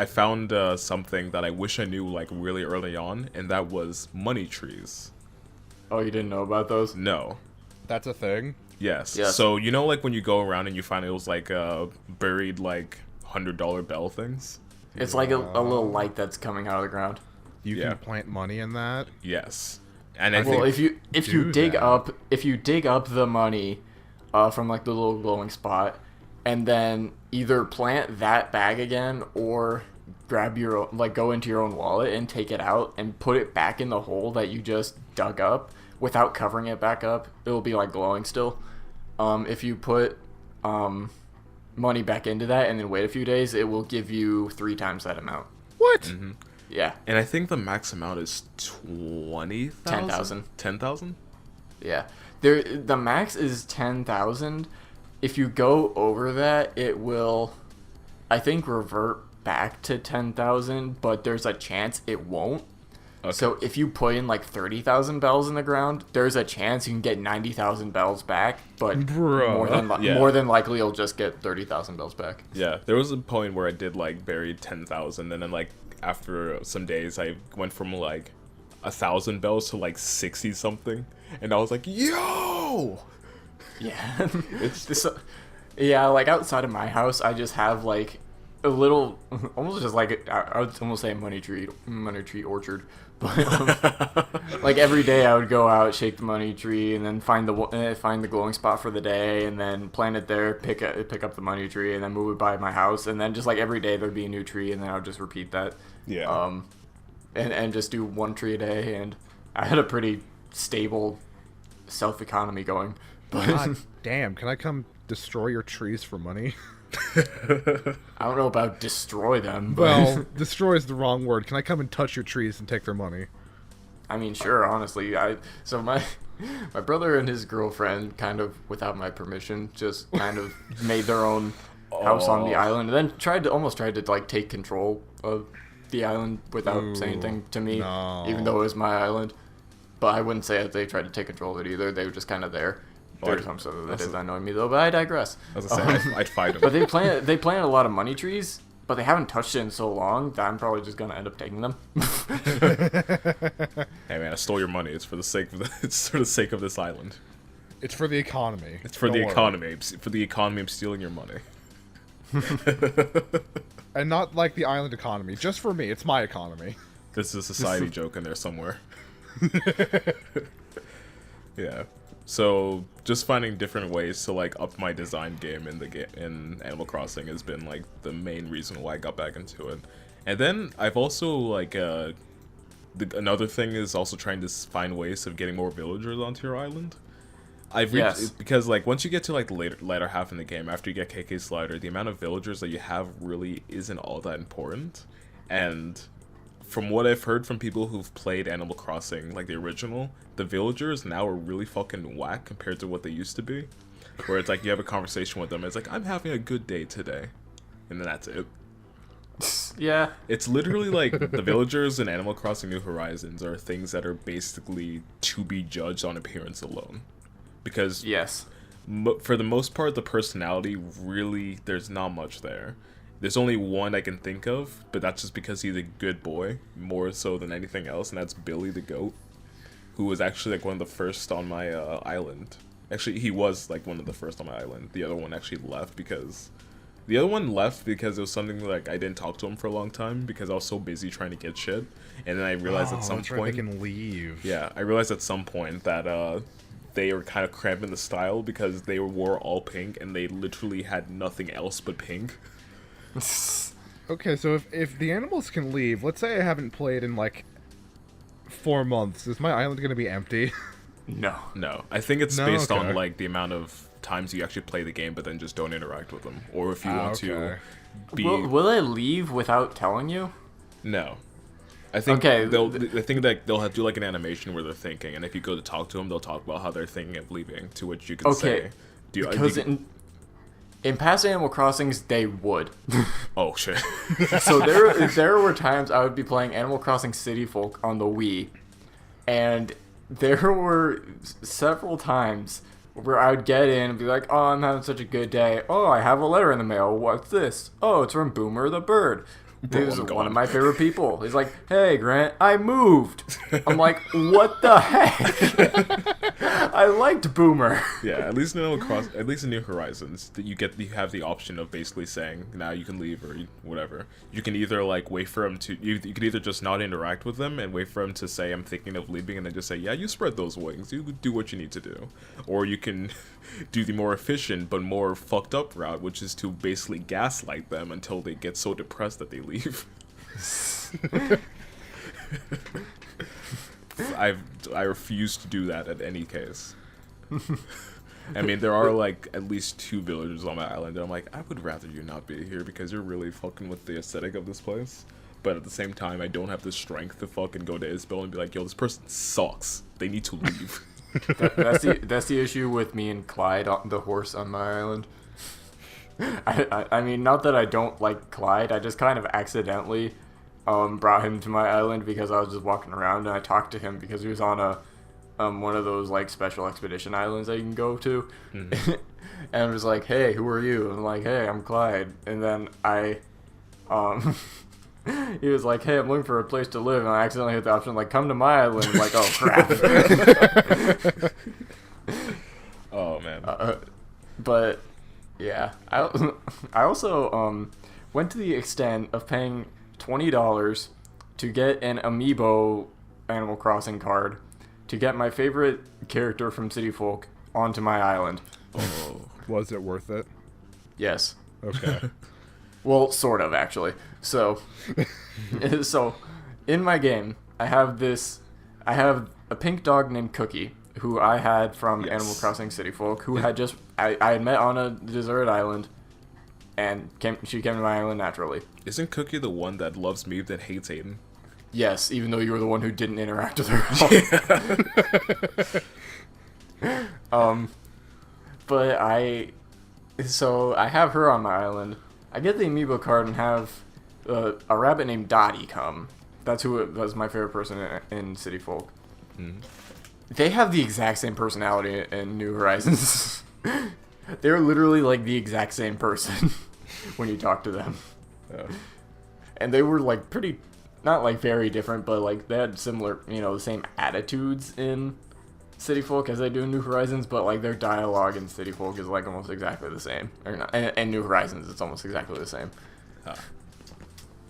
found something that I wish I knew like really early on, and that was money trees. Oh, you didn't know about those? No. That's a thing? Yes. Yes. So you know, like when you go around and you find those like buried like $100 bell things. It's like a little light that's coming out of the ground. You Yeah. can plant money in that? Yes. And I Well, think if you do dig that. up the money from like the little glowing spot, and then either plant that bag again or grab your own, like go into your own wallet and take it out and put it back in the hole that you just dug up without covering it back up, it'll be like glowing still. If you put money back into that and then wait a few days, it will give you 3 times that amount. What? Mm-hmm. Yeah. And I think the max amount is 20,000. 10,000. 10,000. Yeah. The max is 10,000. If you go over that, it will, I think, revert back to 10,000, but there's a chance it won't. Okay. So if you put in like 30,000 bells in the ground, there's a chance you can get 90,000 bells back, but Bruh. Yeah. more than likely you'll just get 30,000 bells back. Yeah, there was a point where I did like buried 10,000, and then like after some days I went from like 1,000 bells to like 60 something, and I was like, yo. Yeah. It's this. Yeah, like outside of my house, I just have like a little, almost just like I would almost say a money tree orchard. But like every day, I would go out, shake the money tree, and then find the glowing spot for the day, and then plant it there, pick up the money tree, and then move it by my house, and then just like every day there'd be a new tree, and then I would just repeat that. Yeah. And just do 1 tree a day, and I had a pretty stable self-economy going. But God damn, can I come destroy your trees for money? I don't know about destroy them, but Well, destroy is the wrong word. Can I come and touch your trees and take their money? I mean, sure, honestly. So my brother and his girlfriend, kind of without my permission, just kind of made their own house on the island, and then almost tried to like take control of the island without saying anything to me, no. even though it was my island. But I wouldn't say that they tried to take control of it either. They were just kind of there. There's some sort of that is annoying me though, but I digress. I was gonna say, I'd fight him. But they planted a lot of money trees, but they haven't touched it in so long that I'm probably just gonna end up taking them. Hey man, I stole your money. It's for the sake of it's for the sake of this island. It's for the economy. It's for Don't the worry. economy. For the economy, I'm stealing your money. And not like the island economy. Just for me. It's my economy. This is a society joke in there somewhere. Yeah. So just finding different ways to like up my design game in Animal Crossing has been like the main reason why I got back into it. And then I've also like another thing is also trying to find ways of getting more villagers onto your island. Yes. Because like once you get to like the later half in the game, after you get KK Slider, the amount of villagers that you have really isn't all that important. And from what I've heard from people who've played Animal Crossing, like the original, the villagers now are really fucking whack compared to what they used to be. Where it's like you have a conversation with them, it's like, I'm having a good day today. And then that's it. Yeah. It's literally like the villagers in Animal Crossing New Horizons are things that are basically to be judged on appearance alone. Because Yes. for the most part, the personality really, there's not much there. There's only one I can think of, but that's just because he's a good boy, more so than anything else, and that's Billy the goat. who was actually like one of the first on my island. Actually, he was like one of the first on my island. The other one actually left because it was something like I didn't talk to him for a long time because I was so busy trying to get shit. And then I realized at some point they can leave. Yeah, I realized at some point that they were kind of cramping the style because they wore all pink and they literally had nothing else but pink. Okay, so if the animals can leave, let's say I haven't played in like 4 months, is my island gonna be empty? No. No, I think it's No? based Okay. on like the amount of times you actually play the game, but then just don't interact with them, or if you want to be. Will I leave without telling you? No, I think Okay, I think that they'll have to do like an animation where they're thinking, and if you go to talk to them, they'll talk about how they're thinking of leaving. To which you can say, Because in past Animal Crossings, they would. oh shit. So there were times I would be playing Animal Crossing City Folk on the Wii, and there were several times where I would get in and be like, oh, I'm having such a good day. Oh, I have a letter in the mail. What's this? Oh, it's from Boomer the Bird. Bro, He's I'm one gone. of my favorite people. He's like, hey, Grant, I moved. I'm like, what the heck? I liked Boomer. Yeah, at least in New Horizons, that you have the option of basically saying now you can leave or whatever. You can either like wait for him to you can either just not interact with them and wait for him to say I'm thinking of leaving and then just say yeah, you spread those wings, you do what you need to do, or you can do the more efficient but more fucked up route, which is to basically gaslight them until they get so depressed that they leave. I refuse to do that at any case. I mean, there are like at least 2 villagers on my island, and I'm like, I would rather you not be here because you're really fucking with the aesthetic of this place. But at the same time, I don't have the strength to fucking go to Isabel and be like, yo, this person sucks. They need to leave. That's the issue with me and Clyde, the horse on my island. I mean, not that I don't like Clyde, I just kind of accidentally brought him to my island because I was just walking around and I talked to him because he was on a one of those like special expedition islands that you can go to. Mm-hmm. And I was like, hey, who are you? And I'm like, hey, I'm Clyde. And then he was like, hey, I'm looking for a place to live, and I accidentally hit the option like, come to my island. I'm like, oh crap. Oh man. But yeah, I also went to the extent of paying $20 to get an amiibo Animal Crossing card to get my favorite character from City Folk onto my island. Oh. Was it worth it? Yes. Okay. Well, sort of, actually. So, in my game, I have a pink dog named Cookie, who I had from Yes. Animal Crossing City Folk, who had just, I had met on a desert island, and she came to my island naturally. Isn't Cookie the one that loves me that hates Aiden? Yes, even though you were the one who didn't interact with her. But I have her on my island. I get the amiibo card and have a rabbit named Dottie come. That's my favorite person in City Folk. Mm. They have the exact same personality in New Horizons. They're literally like the exact same person when you talk to them. And they were like pretty, not like very different, but like they had similar, the same attitudes in City Folk as they do in New Horizons, but like their dialogue in City Folk is like almost exactly the same. Or not, and New Horizons, it's almost exactly the same.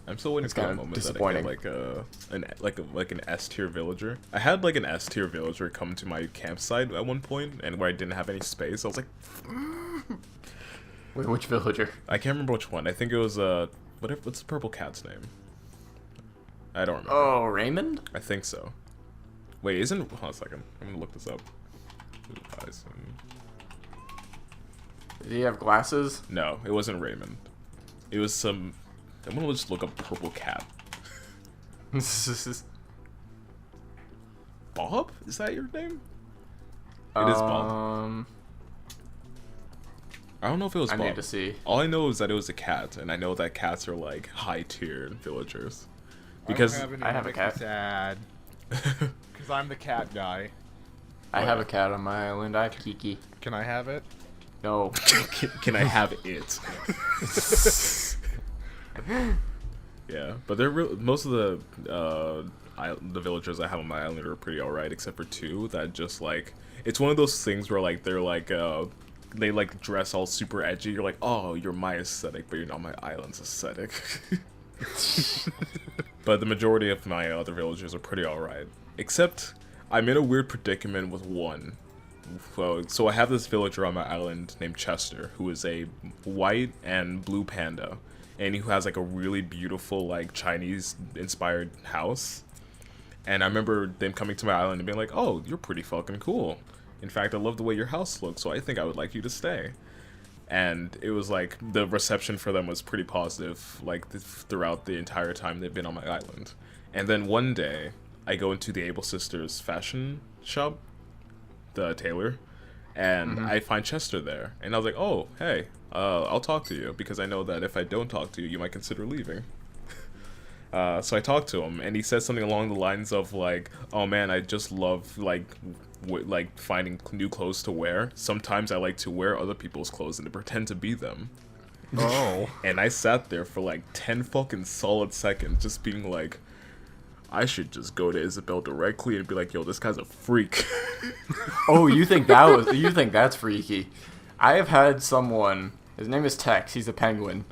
I'm still waiting for kind that of moment disappointing. that I get like an S tier villager. I had like an S tier villager come to my campsite at one point, and where I didn't have any space, I was like, Wait, which villager? I can't remember which one. I think it was what's the purple cat's name? I don't remember. Oh, Raymond? I think so. Wait, hold on a second. I'm gonna look this up. Did he have glasses? No, it wasn't Raymond. It was some. I'm gonna just look up purple cat. Bob? Is that your name? It is Bob. I don't know if it was Bob. I need to see. All I know is that it was a cat, and I know that cats are like high tier villagers. I Because don't have any, I have a makes me cat. Sad. Because I'm the cat guy. I have a cat on my island. I have Kiki. Can I have it? No. can I have it? Yeah, but they're most of the the villagers I have on my island are pretty alright, except for two that just like it's one of those things where like they're like they like dress all super edgy. You're like, oh, you're my aesthetic, but you're not my island's aesthetic. But the majority of my other villagers are pretty alright, except I'm in a weird predicament with one. So I have this villager on my island named Chester, who is a white and blue panda, and who has like a really beautiful like Chinese inspired house. And I remember them coming to my island and being like, oh, you're pretty fucking cool. In fact, I love the way your house looks, so I think I would like you to stay. And it was like the reception for them was pretty positive, like throughout the entire time they've been on my island. And then one day I go into the Able Sisters fashion shop, the tailor, and I find Chester there, and I was like, oh, hey, I'll talk to you, because I know that if I don't talk to you, you might consider leaving. So I talked to him, and he said something along the lines of like, oh man, I just love like finding new clothes to wear. Sometimes I like to wear other people's clothes and to pretend to be them. Oh. And I sat there for like 10 fucking solid seconds just being like, I should just go to Isabel directly and be like, yo, this guy's a freak. Oh, you think that's freaky? I have had someone, his name is Tex, he's a penguin.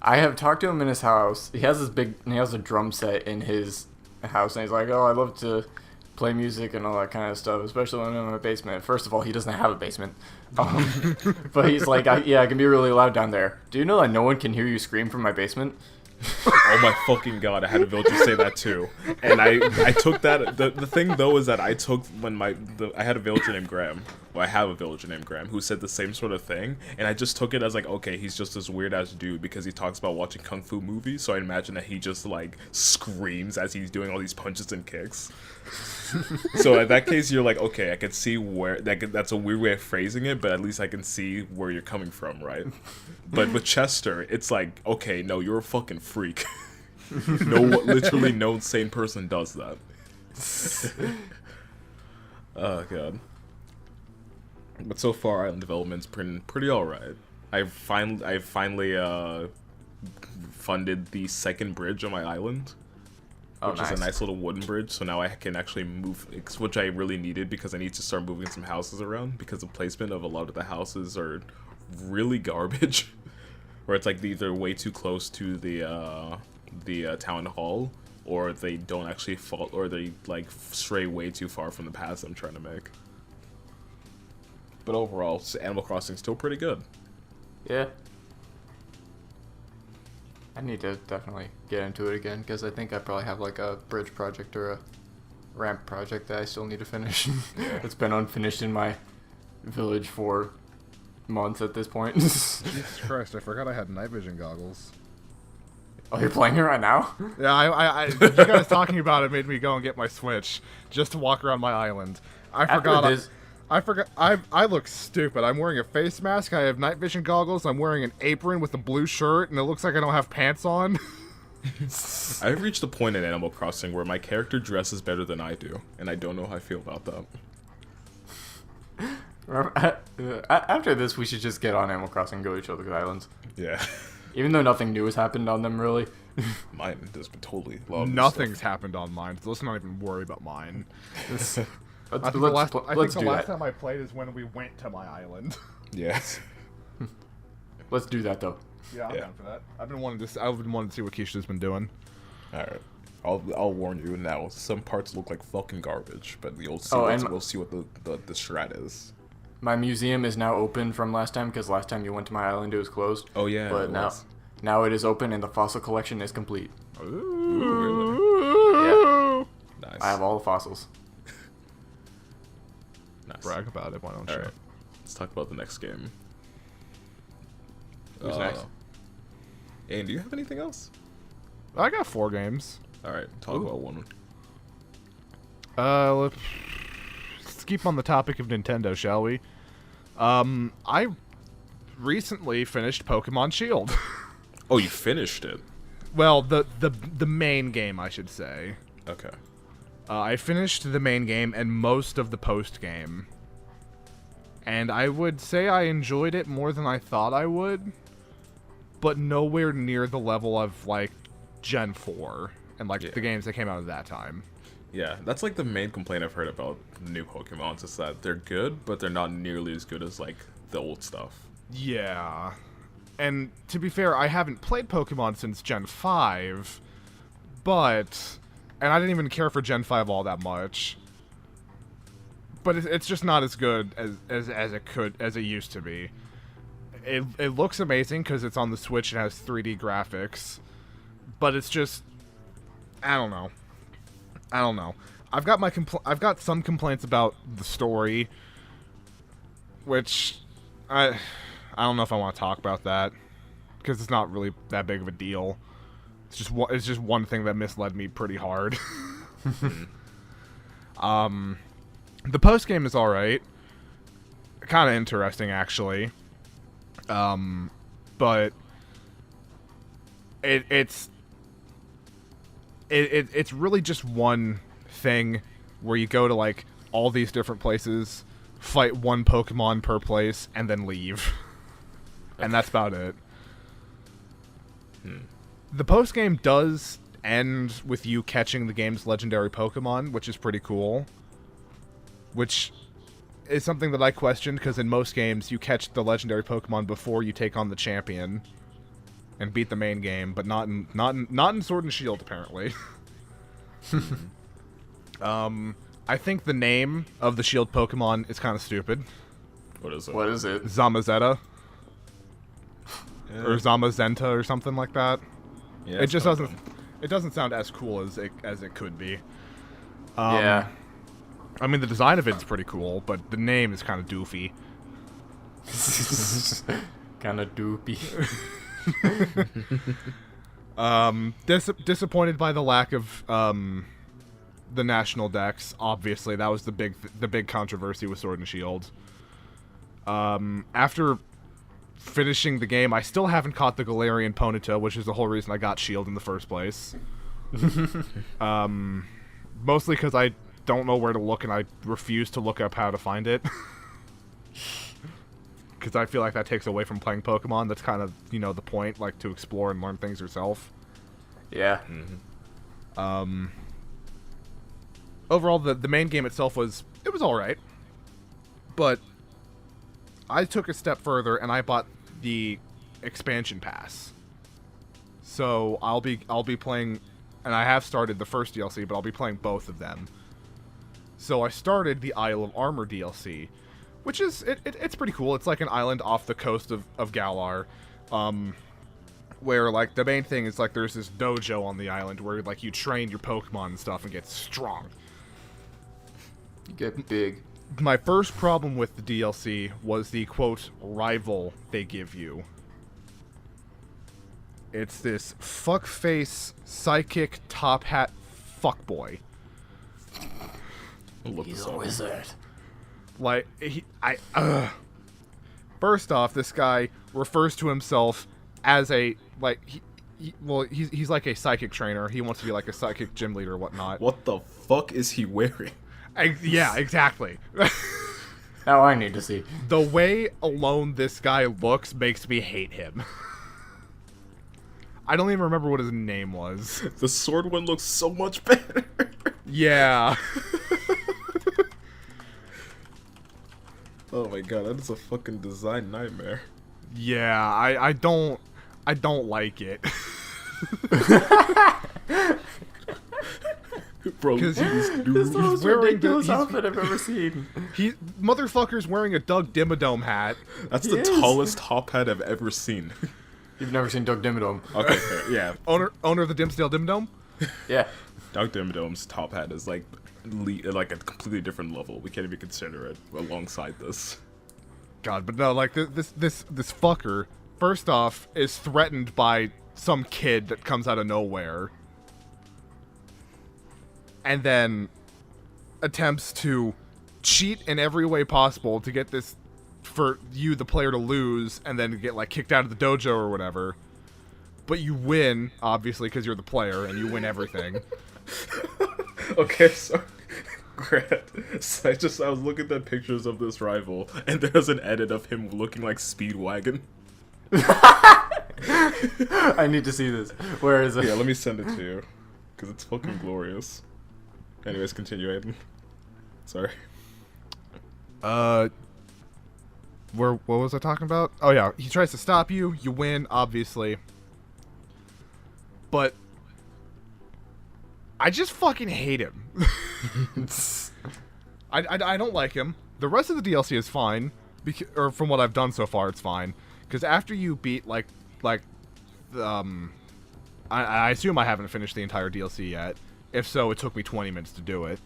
I have talked to him in his house. He has a drum set in his house, and he's like, oh, I love to play music and all that kind of stuff, especially when I'm in my basement. First of all, he doesn't have a basement. But he's like, I can be really loud down there. Do you know that no one can hear you scream from my basement? Oh my fucking god, I had a villager say that too. And I took that, the thing though is that I took when I had a villager named Graham, well I have a villager named Graham, who said the same sort of thing, and I just took it as like, okay, he's just this weird ass dude because he talks about watching kung fu movies, so I imagine that he just like screams as he's doing all these punches and kicks. So in that case, you're like, okay, I can see where that's a weird way of phrasing it, but at least I can see where you're coming from, right? But with Chester, it's like, okay, no, you're a fucking freak. Literally no sane person does that. Oh god. But so far, island development's been pretty alright. I've finally funded the second bridge on my island. Which is a nice little wooden bridge, so now I can actually move, which I really needed because I need to start moving some houses around because the placement of a lot of the houses are really garbage. Where it's like either way too close to the town hall, or they don't actually fall, or they like stray way too far from the paths I'm trying to make. But overall, Animal Crossing's still pretty good. Yeah. I need to definitely get into it again, because I think I probably have like a bridge project or a ramp project that I still need to finish. Yeah. It's been unfinished in my village for months at this point. Jesus Christ, I forgot I had night vision goggles. Oh, you're playing it right now? Yeah, you guys talking about it made me go and get my Switch just to walk around my island. I look stupid. I'm wearing a face mask, I have night vision goggles, I'm wearing an apron with a blue shirt, and it looks like I don't have pants on. I've reached a point in Animal Crossing where my character dresses better than I do, and I don't know how I feel about that. After this, we should just get on Animal Crossing and go to each other's islands. Yeah. Even though nothing new has happened on them, really. Mine has been totally a lot of Nothing's stuff. happened on mine, so let's not even worry about mine. Let's I think do the last that. time I played is when we went to my island. Yeah. Let's do that, though. Yeah, I'm down for that. I've been wanting to see what Keisha's been doing. Alright. I'll warn you now. Some parts look like fucking garbage, but we'll see, we'll see what the strat is. My museum is now open from last time, because last time you went to my island, it was closed. Oh yeah. But now it is open, and the fossil collection is complete. Ooh, Yeah. nice. I have all the fossils. Nice. Brag about it, why don't you? Alright. Let's talk about the next game. Who's next? Ian, do you have anything else? I got 4 games. Alright, talk about one. Let's keep on the topic of Nintendo, shall we? I recently finished Pokemon Shield. Oh, you finished it? Well, the main game, I should say. Okay. I finished the main game and most of the post game. And I would say I enjoyed it more than I thought I would. But nowhere near the level of, like, Gen 4. and like Yeah. the games that came out at that time. Yeah, that's like the main complaint I've heard about new Pokemon, is that they're good, but they're not nearly as good as like the old stuff. Yeah. And to be fair, I haven't played Pokemon since Gen 5, but... And I didn't even care for Gen 5 all that much. But it's just not as good as it used to be. It looks amazing because it's on the Switch and has 3D graphics. But it's just... I don't know. I've got some complaints about the story, which... I don't know if I want to talk about that, because it's not really that big of a deal. It's just one thing that misled me pretty hard. The post game is all right, kind of interesting actually, but it's really just one thing where you go to like all these different places, fight one Pokemon per place, and then leave. And that's about it. The post-game does end with you catching the game's legendary Pokemon, which is pretty cool. Which is something that I questioned, because in most games you catch the legendary Pokemon before you take on the champion and beat the main game, but not in Sword and Shield, apparently. I think the name of the Shield Pokemon is kind of stupid. What is it? What is it? Zamazenta. Yeah. Or Zamazenta or something like that. Yeah, It just it's doesn't sound as cool as it could be. Yeah. I mean, the design of it is pretty cool, but the name is kind of doofy. Kind of doopy. Disappointed by the lack of the national decks. Obviously, that was the big controversy with Sword and Shield. After finishing the game, I still haven't caught the Galarian Ponyta, which is the whole reason I got Shield in the first place. Mostly because I don't know where to look, and I refuse to look up how to find it. Because I feel like that takes away from playing Pokemon. That's kind of, the point, like, to explore and learn things yourself. Yeah. Overall, the main game itself was alright. But I took a step further, and I bought the expansion pass. So I'll be playing, and I have started the first DLC, but I'll be playing both of them. So I started the Isle of Armor DLC, which is it's pretty cool. It's like an island off the coast of Galar, where like the main thing is like there's this dojo on the island where like you train your Pokemon and stuff and get strong. You get big. My first problem with the DLC was the, quote, rival they give you. It's this fuckface, psychic, top hat fuckboy. He's a wizard. Like, First off, this guy refers to himself as a, like, he's like a psychic trainer. He wants to be like a psychic gym leader or whatnot. What the fuck is he wearing? Yeah, exactly. Now I need to see. The way alone this guy looks makes me hate him. I don't even remember what his name was. The sword one looks so much better. Yeah. Oh my god, that is a fucking design nightmare. Yeah, I don't like it. Bro, Because This is the he's most wearing ridiculous he's- outfit I've ever seen. motherfucker's wearing a Doug Dimmadome hat. that's He the is. tallest top hat I've ever seen. You've never seen Doug Dimmadome. Okay, fair. Yeah. Owner of the Dimsdale Dimmadome? Yeah. Doug Dimmadome's top hat is like a completely different level. We can't even consider it alongside this. God, but no, like this fucker, first off, is threatened by some kid that comes out of nowhere. And then attempts to cheat in every way possible to get this, for you, the player, to lose, and then get like kicked out of the dojo or whatever. But you win, obviously, because you're the player, and you win everything. Okay, so Grant, so I was looking at pictures of this rival, and there's an edit of him looking like Speedwagon. I need to see this. Where is it? Yeah, let me send it to you. Because it's fucking glorious. Anyways, continue, Aiden. Sorry. What was I talking about? Oh yeah, he tries to stop you. You win, obviously. But I just fucking hate him. I don't like him. The rest of the DLC is fine, or from what I've done so far, it's fine. Because after you beat I assume I haven't finished the entire DLC yet. If so, it took me 20 minutes to do it.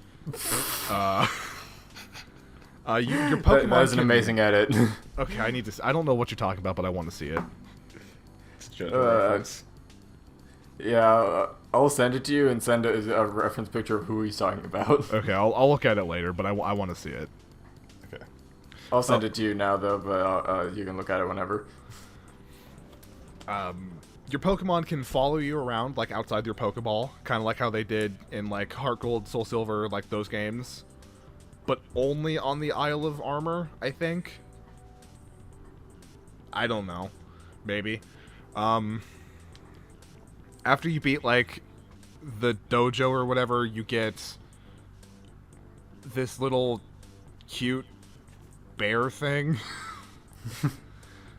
Your Pokemon. That was an amazing edit. Okay, I need to. I don't know what you're talking about, but I want to see it. It's just a reference. Yeah, I'll send it to you and send a reference picture of who he's talking about. Okay, I'll look at it later, but I want to see it. Okay. I'll send it to you now, though, but you can look at it whenever. Your Pokemon can follow you around, like, outside your Pokeball, kind of like how they did in, like, Heart Gold, Soul Silver, like, those games. But only on the Isle of Armor, I think. I don't know. Maybe. After you beat, like, the dojo or whatever, you get this little cute bear thing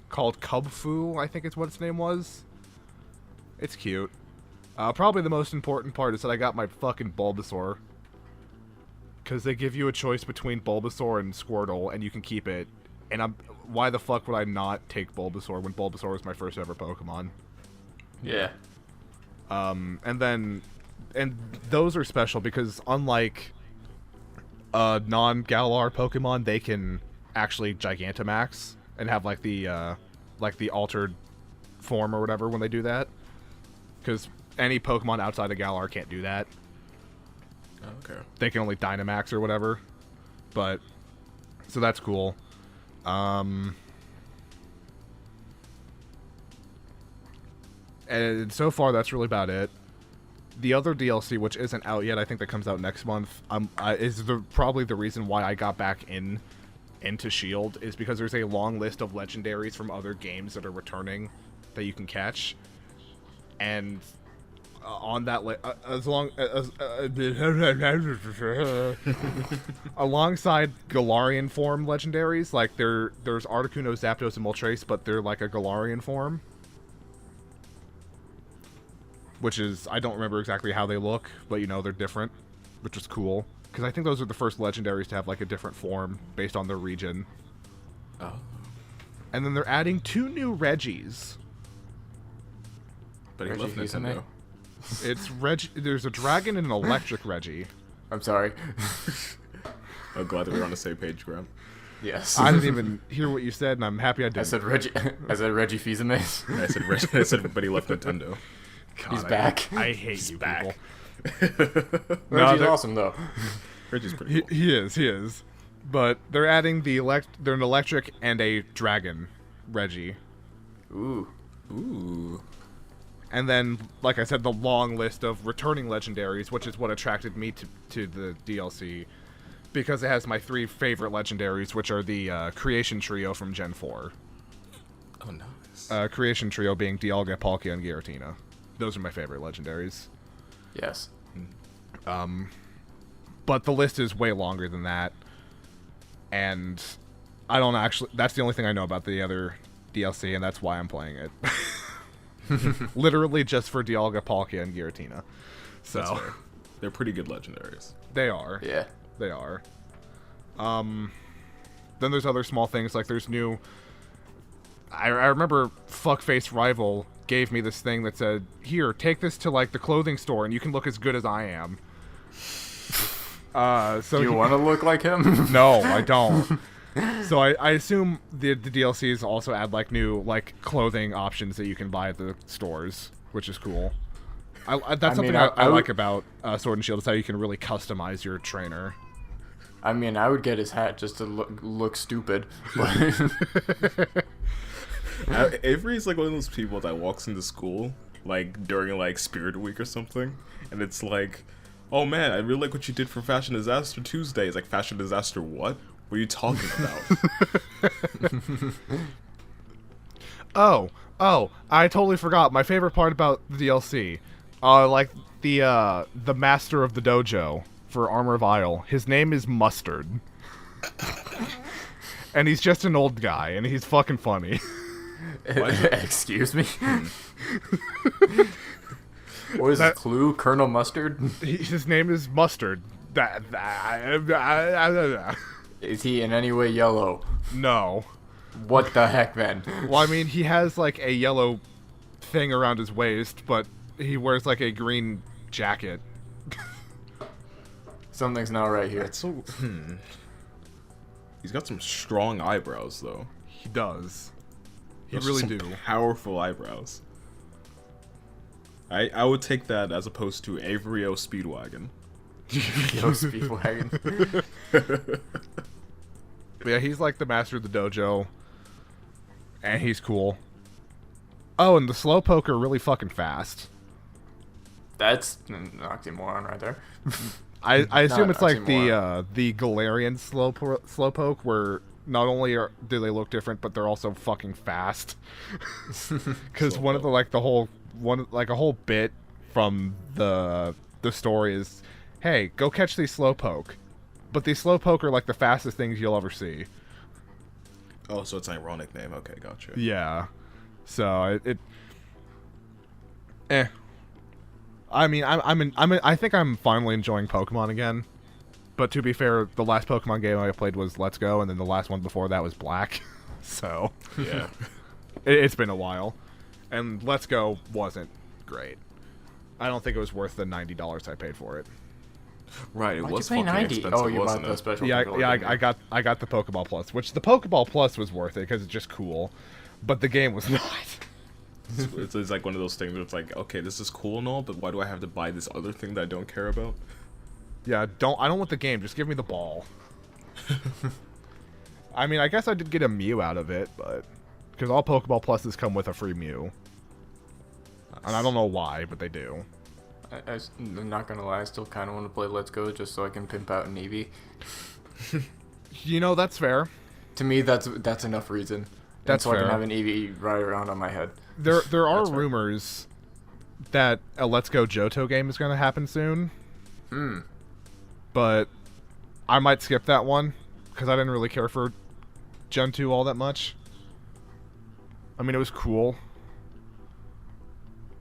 called Cubfu, I think is what its name was. It's cute. Probably the most important part is that I got my fucking Bulbasaur. Because they give you a choice between Bulbasaur and Squirtle, and you can keep it. And why the fuck would I not take Bulbasaur when Bulbasaur was my first ever Pokemon? Yeah. And those are special because unlike non-Galar Pokemon, they can actually Gigantamax and have like the altered form or whatever when they do that. Because any Pokemon outside of Galar can't do that. Okay. They can only Dynamax or whatever. But so that's cool. And so far, that's really about it. The other DLC, which isn't out yet, I think that comes out next month, is probably the reason why I got back into Shield, is because there's a long list of legendaries from other games that are returning that you can catch. And on that alongside Galarian form legendaries, like there's Articuno, Zapdos, and Moltres, but they're like a Galarian form. Which is, I don't remember exactly how they look, but you know, they're different, which is cool. Because I think those are the first legendaries to have like a different form based on their region. Oh. And then they're adding 2 new Reggies. But he Reggie left Nintendo. It's there's a dragon and an electric Reggie. I'm sorry. I'm glad that we're on the same page, Graham. Yes. I didn't even hear what you said, and I'm happy I did. I said Reggie Fils-Aimé. I said Reggie. I said, but he left Nintendo. God, He's back. I hate you back. people. Reggie's awesome, though. Reggie's pretty cool. He is. But they're adding they're an electric and a dragon Reggie. Ooh. And then, like I said, the long list of returning legendaries, which is what attracted me to the DLC, because it has my 3 favorite legendaries, which are the Creation Trio from Gen 4. Oh, nice. Creation Trio being Dialga, Palkia, and Giratina. Those are my favorite legendaries. Yes. But the list is way longer than that. And I don't actually... That's the only thing I know about the other DLC, and that's why I'm playing it. Literally just for Dialga, Palkia, and Giratina. So That's fair. They're pretty good legendaries. they are. Yeah. They are. Then there's other small things, like there's new... I remember Fuckface Rival gave me this thing that said, here, take this to, like, the clothing store, and you can look as good as I am. So Do you want to look like him? No, I don't. So I assume the DLCs also add, like, new, like, clothing options that you can buy at the stores, which is cool. That's something I like about Sword and Shield, is how you can really customize your trainer. I mean, I would get his hat just to look stupid. Avery's like one of those people that walks into school like during like Spirit Week or something, and it's like, oh man, I really like what you did for Fashion Disaster Tuesday. It's like, Fashion Disaster what? What are you talking about? Oh, I totally forgot. My favorite part about the DLC. Like the master of the dojo for Armor of Isle. His name is Mustard. And he's just an old guy, and he's fucking funny. Excuse me? What is the clue? Colonel Mustard? His name is Mustard. Is he in any way yellow? No. What the heck, then? Well, I mean, he has, like, a yellow thing around his waist, but he wears, like, a green jacket. Something's not right here. It's so... He's got some strong eyebrows, though. He does. He Those are really some do. Powerful eyebrows. I would take that as opposed to Averio Speedwagon. Yo, Speedwagon. But yeah, he's like the master of the dojo. And he's cool. Oh, and the Slowpoke are really fucking fast. That's an oxymoron right there. I assume it's like oxymoron. the Galarian Slowpoke, where not only do they look different, but they're also fucking fast. Because one of the a whole bit from the story is, hey, go catch these Slowpoke. But these Slowpoke are like the fastest things you'll ever see. Oh, so it's an ironic name. Okay, gotcha. Yeah. So I mean, I think I'm finally enjoying Pokemon again. But to be fair, the last Pokemon game I played was Let's Go, and then the last one before that was Black. So Yeah. it's been a while, and Let's Go wasn't great. I don't think it was worth the $90 I paid for it. Right, it Why'd was you pay fucking 90? expensive, Oh, you wasn't bought the it? special. Yeah, controller, yeah, didn't you? I got the Pokeball Plus, which the Pokeball Plus was worth it because it's just cool, but the game was not. It's like one of those things where it's like, okay, this is cool and all, but why do I have to buy this other thing that I don't care about? Yeah, I don't want the game. Just give me the ball. I mean, I guess I did get a Mew out of it, but because all Pokeball Pluses come with a free Mew, and I don't know why, but they do. I'm not gonna lie, I still kind of want to play Let's Go just so I can pimp out an Eevee. You know, that's fair. To me, that's enough reason. That's so I fair. can have an Eevee ride around on my head. There are That's fair. rumors that a Let's Go Johto game is going to happen soon. But I might skip that one because I didn't really care for Gen 2 all that much. I mean, it was cool,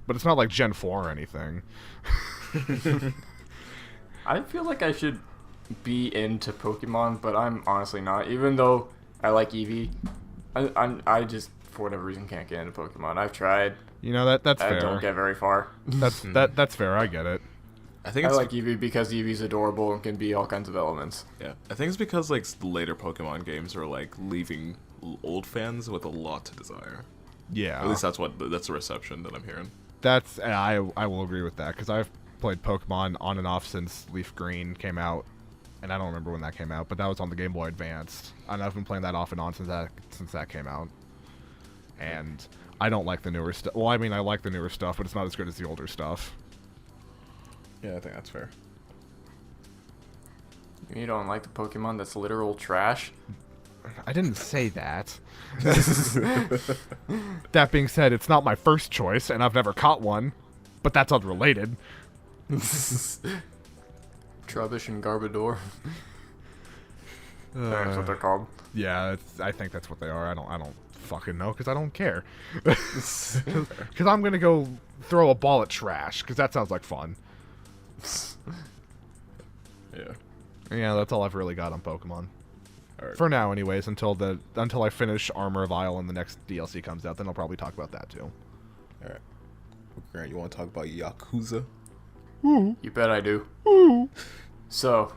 but it's not like Gen 4 or anything. I feel like I should be into Pokemon, but I'm honestly not. Even though I like Eevee, I just for whatever reason can't get into Pokemon. I've tried. You know, that's I fair. don't get very far. That's fair. I get it. I think I it's like Eevee because Eevee's adorable and can be all kinds of elements. yeah. I think it's because like the later Pokemon games are like leaving old fans with a lot to desire. Yeah. At least that's the reception that I'm hearing. I will agree with that because I've played Pokemon on and off since Leaf Green came out, and I don't remember when that came out, but that was on the Game Boy Advance, and I've been playing that off and on since that came out. And I don't like the newer stuff. Well, I mean, I like the newer stuff, but it's not as good as the older stuff. Yeah, I think that's fair. You don't like the Pokemon that's literal trash? I didn't say that. That being said, it's not my first choice, and I've never caught one, but that's unrelated. Trubbish and Garbodor. That's what they're called. Yeah, I think that's what they are. I don't fucking know because I don't care. Because I'm gonna go throw a ball at trash because that sounds like fun. Yeah. Yeah, that's all I've really got on Pokemon. Alright. For now, anyways, until I finish Armor of Isle and the next DLC comes out, then I'll probably talk about that too. Alright. Grant, you want to talk about Yakuza? You bet I do. So,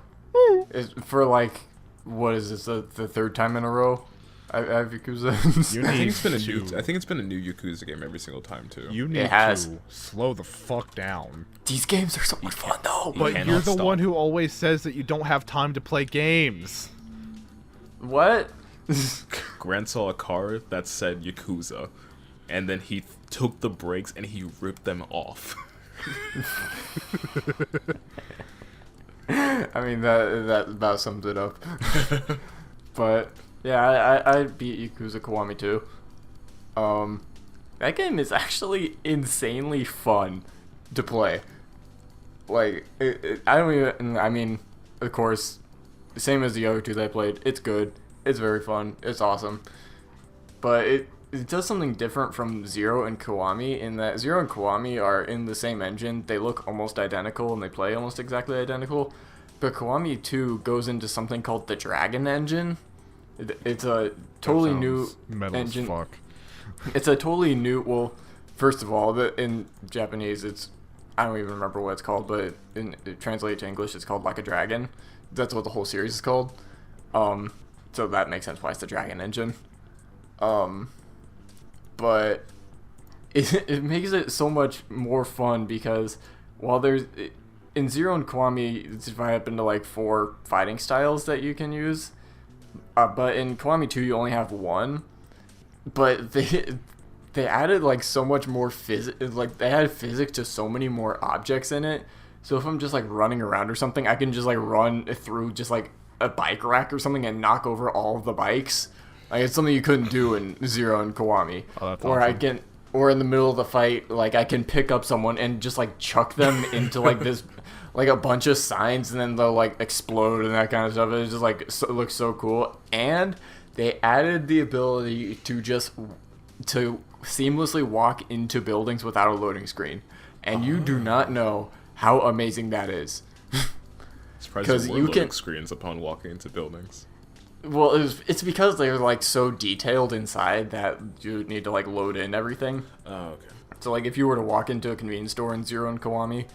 for like, what is this, the third time in a row I have Yakuza? I think it's been a new Yakuza game every single time too. You need has. to slow the fuck down. These games are so much fun though. But cannot you're the stop. one who always says that you don't have time to play games. What? Grant saw a car that said Yakuza, and then he took the brakes and he ripped them off. I mean, that about sums it up. But yeah, I beat Yakuza Kiwami too. That game is actually insanely fun. to play. Like, I don't even, I mean, of course, same as the other two that I played, it's good, it's very fun, it's awesome, but it does something different from Zero and Kiwami in that Zero and Kiwami are in the same engine, they look almost identical and they play almost exactly identical, but Kiwami 2 goes into something called the Dragon Engine. It's a totally new engine. Fuck. It's a totally new, well, first of all, in Japanese, I don't even remember what it's called, but translated to English, it's called Like a Dragon. That's what the whole series is called. So that makes sense why it's the Dragon Engine. But it makes it so much more fun because while in Zero and Kiwami, it's divided up into like 4 fighting styles that you can use. But in Kiwami 2, you only have 1. But they added like so much more like they added physics to so many more objects in it. So if I'm just like running around or something, I can just like run through just like a bike rack or something and knock over all of the bikes. Like it's something you couldn't do in Zero and Kiwami. Oh, that's or awesome. Or in the middle of the fight, like I can pick up someone and just like chuck them into like this, like a bunch of signs, and then they'll like explode and that kind of stuff. It's just like it looks so cool. And they added the ability to seamlessly walk into buildings without a loading screen, and you do not know how amazing that is. Surprised there were loading screens upon walking into buildings. Well, it's because they're like so detailed inside that you need to like load in everything. Oh, okay. So like if you were to walk into a convenience store in Zero and Kiwami,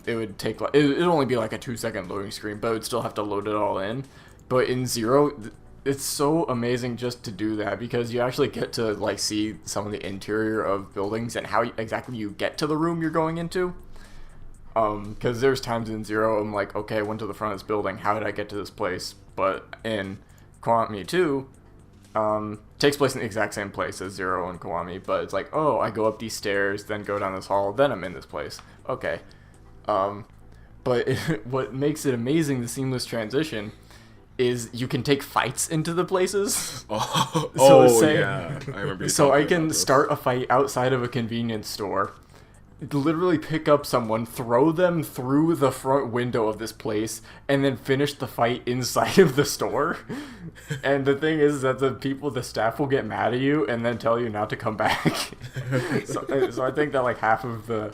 it would take like it'd only be like a 2-second loading screen, but it would still have to load it all in. But in Zero, it's so amazing just to do that because you actually get to like see some of the interior of buildings and how exactly you get to the room you're going into. Because there's times in Zero I'm like, okay, I went to the front of this building, how did I get to this place? But in Kiwami 2, takes place in the exact same place as Zero and Kiwami, but it's like, oh, I go up these stairs, then go down this hall, then I'm in this place. Okay. But what makes it amazing, the seamless transition, is you can take fights into the places. Yeah. I remember you So I talking can about this. start a fight outside of a convenience store, literally pick up someone, throw them through the front window of this place, and then finish the fight inside of the store. And the thing is that the staff will get mad at you and then tell you not to come back. So I think that like half of the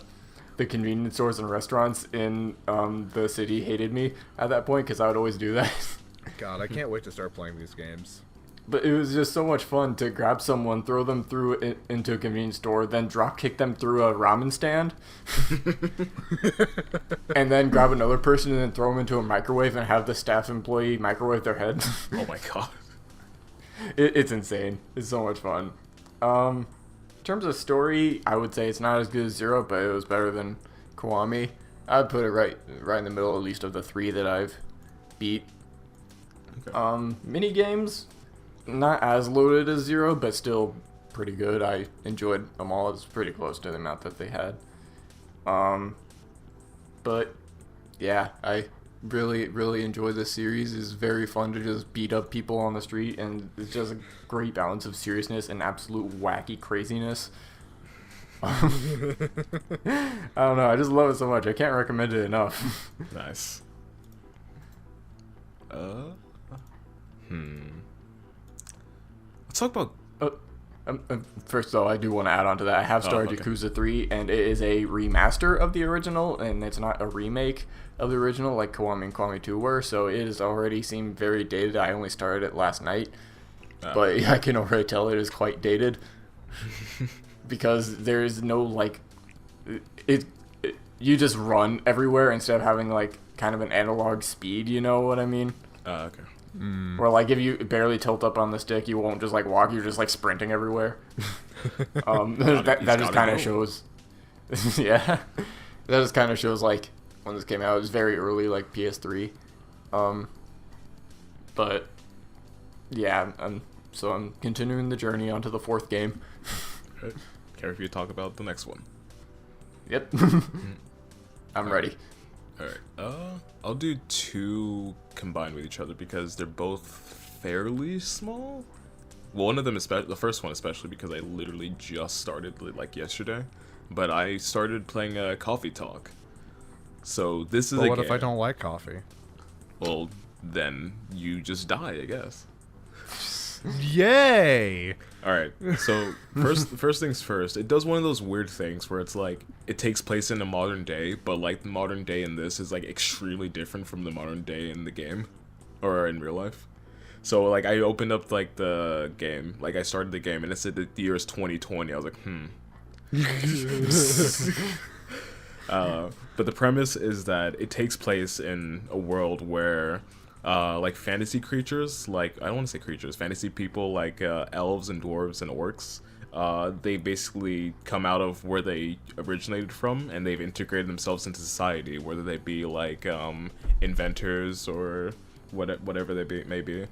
convenience stores and restaurants in the city hated me at that point because I would always do that. God, I can't wait to start playing these games. But it was just so much fun to grab someone, throw them through into a convenience store, then drop kick them through a ramen stand, and then grab another person and then throw them into a microwave and have the staff employee microwave their head. Oh my god. It's insane. It's so much fun. In terms of story, I would say it's not as good as Zero, but it was better than Kiwami. I'd put it right in the middle, at least of the 3 that I've beat. Okay. Mini games, not as loaded as Zero, but still pretty good. I enjoyed them all. It's pretty close to the amount that they had. But yeah, I really enjoy this series. It's very fun to just beat up people on the street, and it's just a great balance of seriousness and absolute wacky craziness. I don't know. I just love it so much. I can't recommend it enough. Nice. Let's talk about. First, though, I do want to add on to that. I have started okay. Yakuza 3, and it is a remaster of the original, and it's not a remake of the original like Kiwami and Kiwami 2 were, so it has already seemed very dated. I only started it last night, but I can already tell it is quite dated. Because there is no, like... you just run everywhere instead of having, like, kind of an analog speed, you know what I mean? Okay. Or like if you barely tilt up on the stick, you won't just like walk, you're just like sprinting everywhere. That just kind of shows. Yeah, that just kind of shows like when this came out, it was very early, like PS3. But yeah, so I'm continuing the journey onto the 4th game. Okay. Care if you talk about the next one? Yep. I'm ready. Alright, I'll do 2 combined with each other because they're both fairly small. Well, one of them, the first one especially, because I literally just started like yesterday. but I started playing Coffee Talk. So this is But a what game. if I don't like coffee? Well, then you just die, I guess. Yay! All right. So first things first. It does one of those weird things where it's like it takes place in the modern day, but like the modern day in this is like extremely different from the modern day in the game, or in real life. So like I opened up like the game, like I started the game, and it said that the year is 2020. I was like, But the premise is that it takes place in a world where like fantasy creatures, like I don't want to say creatures, fantasy people like elves and dwarves and orcs, they basically come out of where they originated from, and they've integrated themselves into society, whether they be like inventors or whatever may be.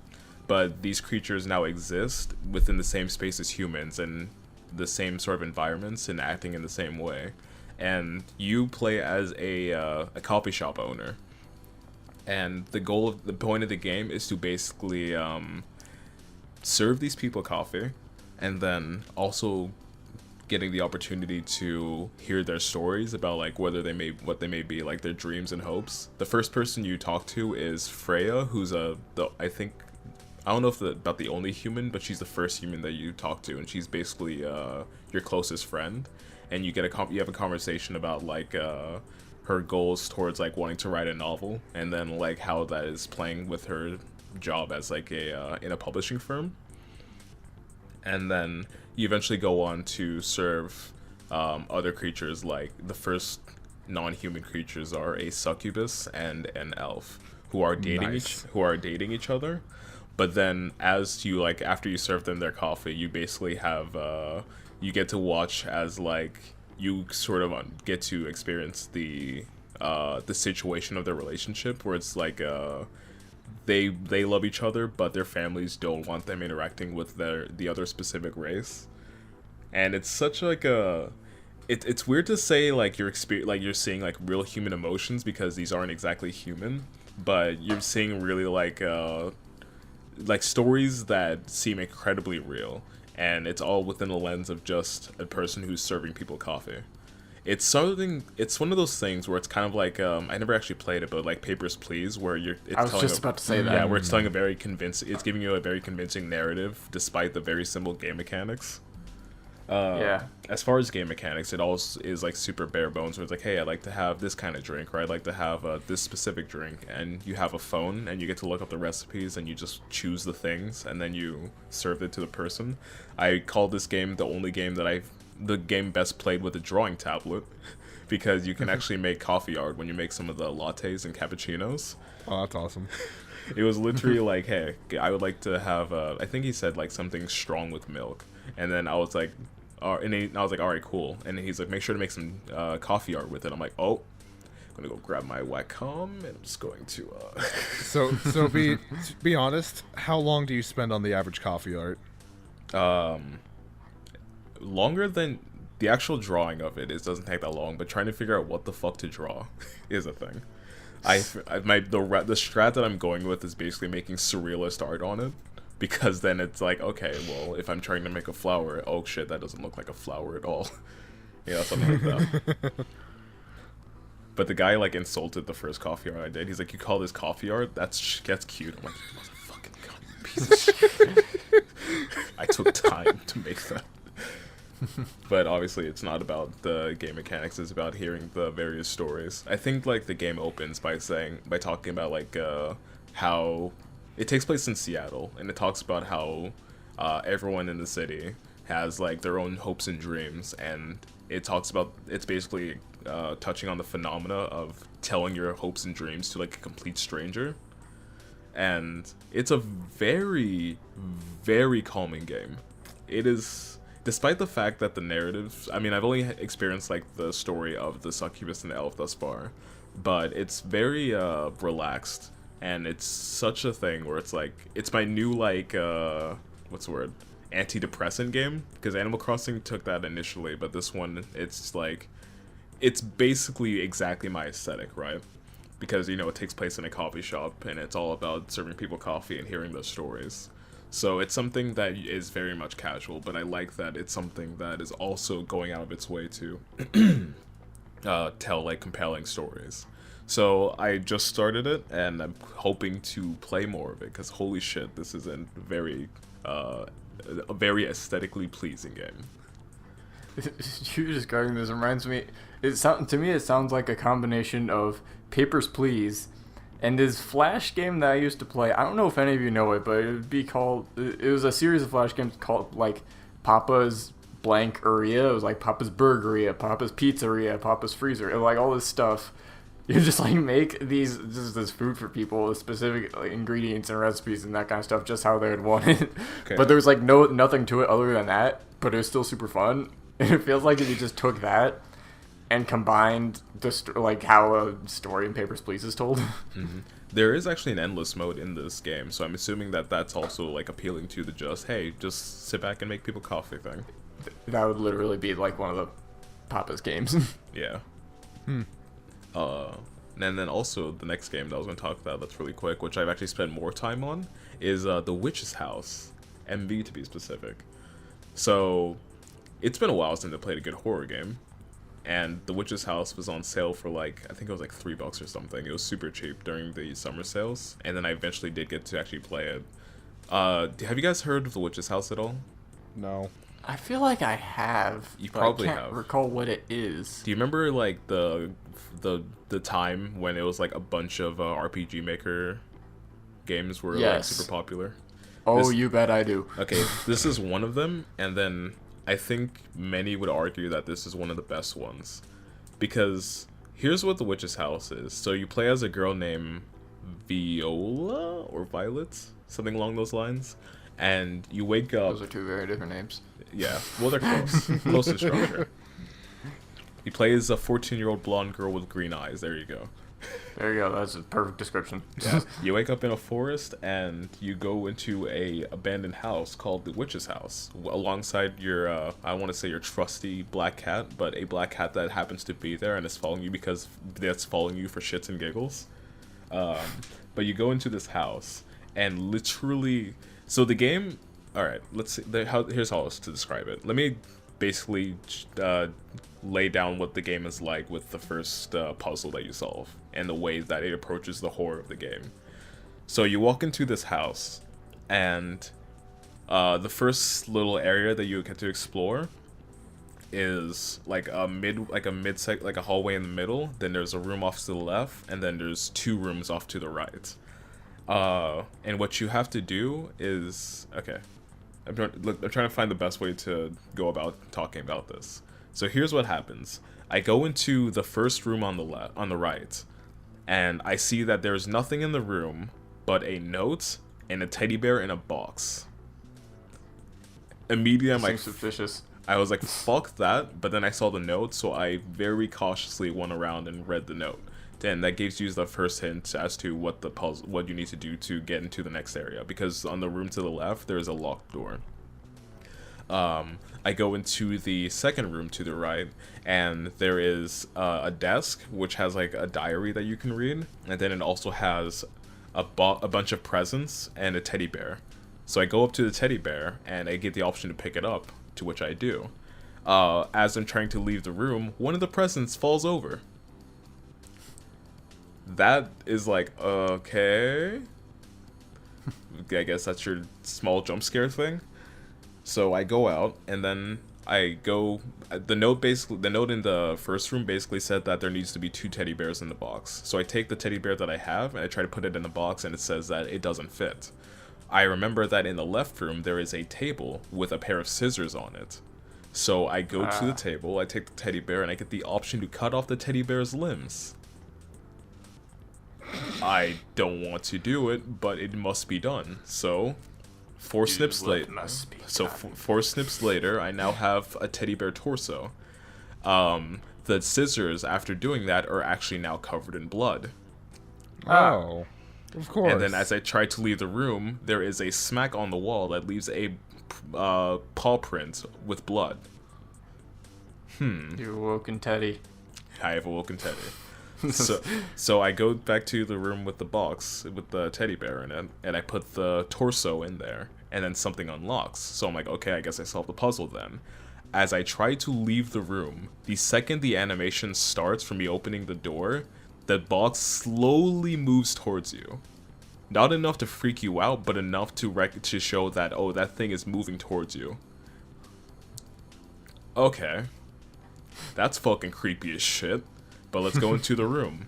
But these creatures now exist within the same space as humans and the same sort of environments and acting in the same way. And you play as a coffee shop owner. And the point of the game is to basically serve these people coffee, and then also getting the opportunity to hear their stories about like what they may be, like their dreams and hopes. The first person you talk to is Freya, who's I don't know if about the only human, but she's the first human that you talk to, and she's basically your closest friend. And you have a conversation about like her goals towards like wanting to write a novel, and then like how that is playing with her job as like in a publishing firm. And then you eventually go on to serve other creatures. Like the first non-human creatures are a succubus and an elf who are dating each other. But then as you like after you serve them their coffee, you basically have you get to watch as like you sort of get to experience the situation of their relationship, where it's like they love each other, but their families don't want them interacting with the other specific race. And it's such like it's weird to say like you're seeing like real human emotions, because these aren't exactly human, but you're seeing really like stories that seem incredibly real. And it's all within the lens of just a person who's serving people coffee. It's one of those things where it's kind of like, I never actually played it, but like Papers, Please, where I was just about to say that. Yeah, where it's telling it's giving you a very convincing narrative, despite the very simple game mechanics. Yeah. As far as game mechanics, it all is like super bare bones, where it's like, hey, I'd like to have this kind of drink, or I'd like to have this specific drink, and you have a phone, and you get to look up the recipes, and you just choose the things, and then you serve it to the person. I call this game the game best played with a drawing tablet, because you can actually make coffee art when you make some of the lattes and cappuccinos. Oh, that's awesome. It was literally like, hey, I would like to have I think he said like something strong with milk, and then I was like, I was like, all right, cool. And he's like, make sure to make some coffee art with it. I'm like, oh, I'm gonna go grab my Wacom, and I'm just going to. So be honest. How long do you spend on the average coffee art? Longer than the actual drawing of it. It doesn't take that long, but trying to figure out what the fuck to draw is a thing. The strat that I'm going with is basically making surrealist art on it. Because then it's like, okay, well, if I'm trying to make a flower, oh shit, that doesn't look like a flower at all. Something like that. But the guy like insulted the first coffee art I did. He's like, you call this coffee art? That's cute. I'm like, you motherfucking piece of shit. I took time to make that. But obviously it's not about the game mechanics, it's about hearing the various stories. I think like the game opens by talking about like how it takes place in Seattle, and it talks about how everyone in the city has like their own hopes and dreams, and it's basically touching on the phenomena of telling your hopes and dreams to like a complete stranger. And it's a very, very calming game. It is, despite the fact that the narratives, I mean, I've only experienced like the story of the succubus and the elf thus far, but it's very relaxed, and it's such a thing where it's like, it's my new like what's the word, antidepressant game, because Animal Crossing took that initially, but this one, it's like, it's basically exactly my aesthetic, right? Because, it takes place in a coffee shop, and it's all about serving people coffee and hearing their stories. So it's something that is very much casual, but I like that it's something that is also going out of its way to tell like compelling stories. So I just started it, and I'm hoping to play more of it because holy shit, this is a very aesthetically pleasing game. You describing this reminds me. To me, it sounds like a combination of Papers, Please and this Flash game that I used to play. I don't know if any of you know it, but it would be called. It was a series of Flash games called like Papa's Blankeria. It was like Papa's Burgeria, Papa's Pizzeria, Papa's Freezer, and like all this stuff. You just like make this food for people with specific like, ingredients and recipes and that kind of stuff, just how they would want it. Okay. But there was like nothing to it other than that. But it was still super fun. And it feels like if you just took that and combined like how a story in Papers, Please is told. Mm-hmm. There is actually an endless mode in this game, so I'm assuming that that's also like appealing to the just sit back and make people coffee thing. That would literally be like one of the Papa's games. Yeah. And then also the next game that I was going to talk about that's really quick, which I've actually spent more time on, is The Witch's House, MV to be specific. So it's been a while since I played a good horror game, and The Witch's House was on sale for like, I think it was like $3 or something. It was super cheap during the summer sales, and then I eventually did get to actually play it. Have you guys heard of The Witch's House at all? No. I feel like I have. You but probably I can't have. recall what it is. Do you remember like the time when it was like a bunch of RPG Maker games were like Yes. super popular? Oh, you bet I do. Okay, this is one of them, and then I think many would argue that this is one of the best ones. Because here's what The Witch's House is. So you play as a girl named Viola or Violet, something along those lines, and you wake up. Those are two very different names. Yeah, well, they're close. Close in structure. He plays a 14-year-old blonde girl with green eyes. There you go. There you go. That's a perfect description. Yeah. You wake up in a forest and you go into a abandoned house called the Witch's House alongside your, I want to say your trusty black cat, but a black cat that happens to be there and is following you because that's following you for shits and giggles. But you go into this house and literally, so the game, all right, let's see, here's how else to describe it. Let me basically lay down what the game is like with the first puzzle that you solve and the way that it approaches the horror of the game. So you walk into this house, and the first little area that you get to explore is like a hallway in the middle. Then there's a room off to the left, and then there's 2 rooms off to the right. And what you have to do is, okay, I'm trying to find the best way to go about talking about this. So here's what happens. I go into the first room on the right, and I see that there's nothing in the room but a note and a teddy bear in a box. Immediately, I'm like, suspicious. I was like, fuck that, but then I saw the note, so I very cautiously went around and read the note. Then that gives you the first hint as to what you need to do to get into the next area, because on the room to the left, there's a locked door. I go into the second room to the right, and there is a desk which has like a diary that you can read, and then it also has a bunch of presents and a teddy bear. So I go up to the teddy bear and I get the option to pick it up, to which I do. As I'm trying to leave the room, one of the presents falls over. That is like, okay, I guess that's your small jump scare thing. So I go out, and then I go, the note in the first room basically said that there needs to be 2 teddy bears in the box. So I take the teddy bear that I have, and I try to put it in the box, and it says that it doesn't fit. I remember that in the left room, there is a table with a pair of scissors on it. So I go to the table, I take the teddy bear, and I get the option to cut off the teddy bear's limbs. I don't want to do it, but it must be done. So, 4 snips later. So 4 snips later, I now have a teddy bear torso. The scissors, after doing that, are actually now covered in blood. Oh, of course. And then as I try to leave the room, there is a smack on the wall that leaves a paw print with blood. You awoken Teddy. I have awoken Teddy. So I go back to the room with the box with the teddy bear in it, and I put the torso in there, and then something unlocks. So I'm like, okay, I guess I solved the puzzle then. As I try to leave the room, the second the animation starts from me opening the door, the box slowly moves towards you. Not enough to freak you out, but enough to show that, oh, that thing is moving towards you. Okay. That's fucking creepy as shit. But let's go into the room.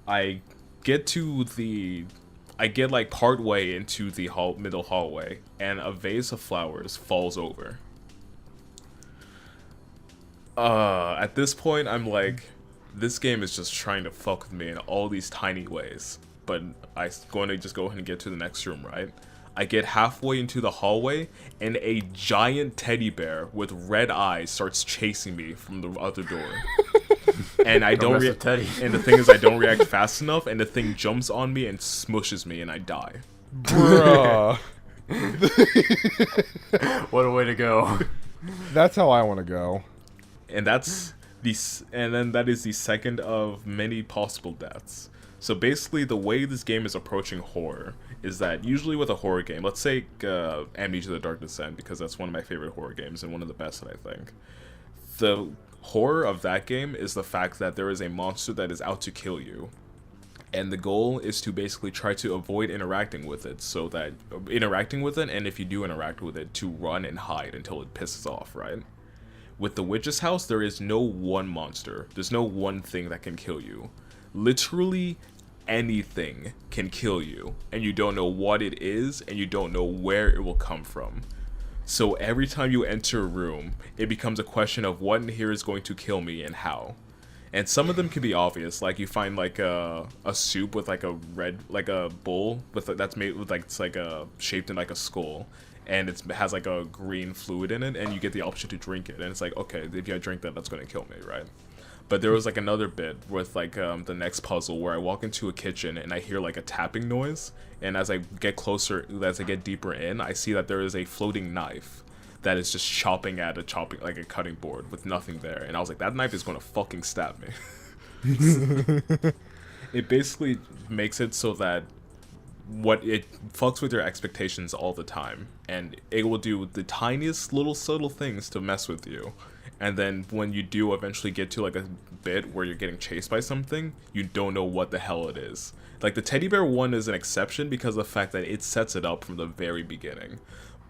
I get like part way into the middle hallway, and a vase of flowers falls over. At this point, I'm like, this game is just trying to fuck with me in all these tiny ways. But I'm going to just go ahead and get to the next room, right? I get halfway into the hallway, and a giant teddy bear with red eyes starts chasing me from the other door. And I don't and the thing is, I don't react fast enough, and the thing jumps on me and smushes me, and I die. Bruh. What a way to go. That's how I want to go. And that is the second of many possible deaths. So basically, the way this game is approaching horror is that usually with a horror game, let's say Amnesia: The Dark Descent, because that's one of my favorite horror games and one of the best that I think. The horror of that game is the fact that there is a monster that is out to kill you. And the goal is to basically try to avoid interacting with it, and if you do interact with it, to run and hide until it pisses off, right? With the Witch's House, there is no one monster. There's no one thing that can kill you. Literally anything can kill you, and you don't know what it is, and you don't know where it will come from. So every time you enter a room, it becomes a question of what in here is going to kill me and how. And some of them can be obvious, like you find like a soup with like a bowl with that's made with like it's like shaped in like a skull, and it has like a green fluid in it, and you get the option to drink it, and it's like, okay, if I drink that, that's going to kill me, right? But there was like another bit with like the next puzzle where I walk into a kitchen and I hear like a tapping noise, and as I get closer, as I get deeper in, I see that there is a floating knife that is just chopping a cutting board with nothing there, and I was like, that knife is going to fucking stab me. It basically makes it so that it fucks with your expectations all the time, and it will do the tiniest little subtle things to mess with you. And then when you do eventually get to like a bit where you're getting chased by something, you don't know what the hell it is. Like the teddy bear one is an exception because of the fact that it sets it up from the very beginning.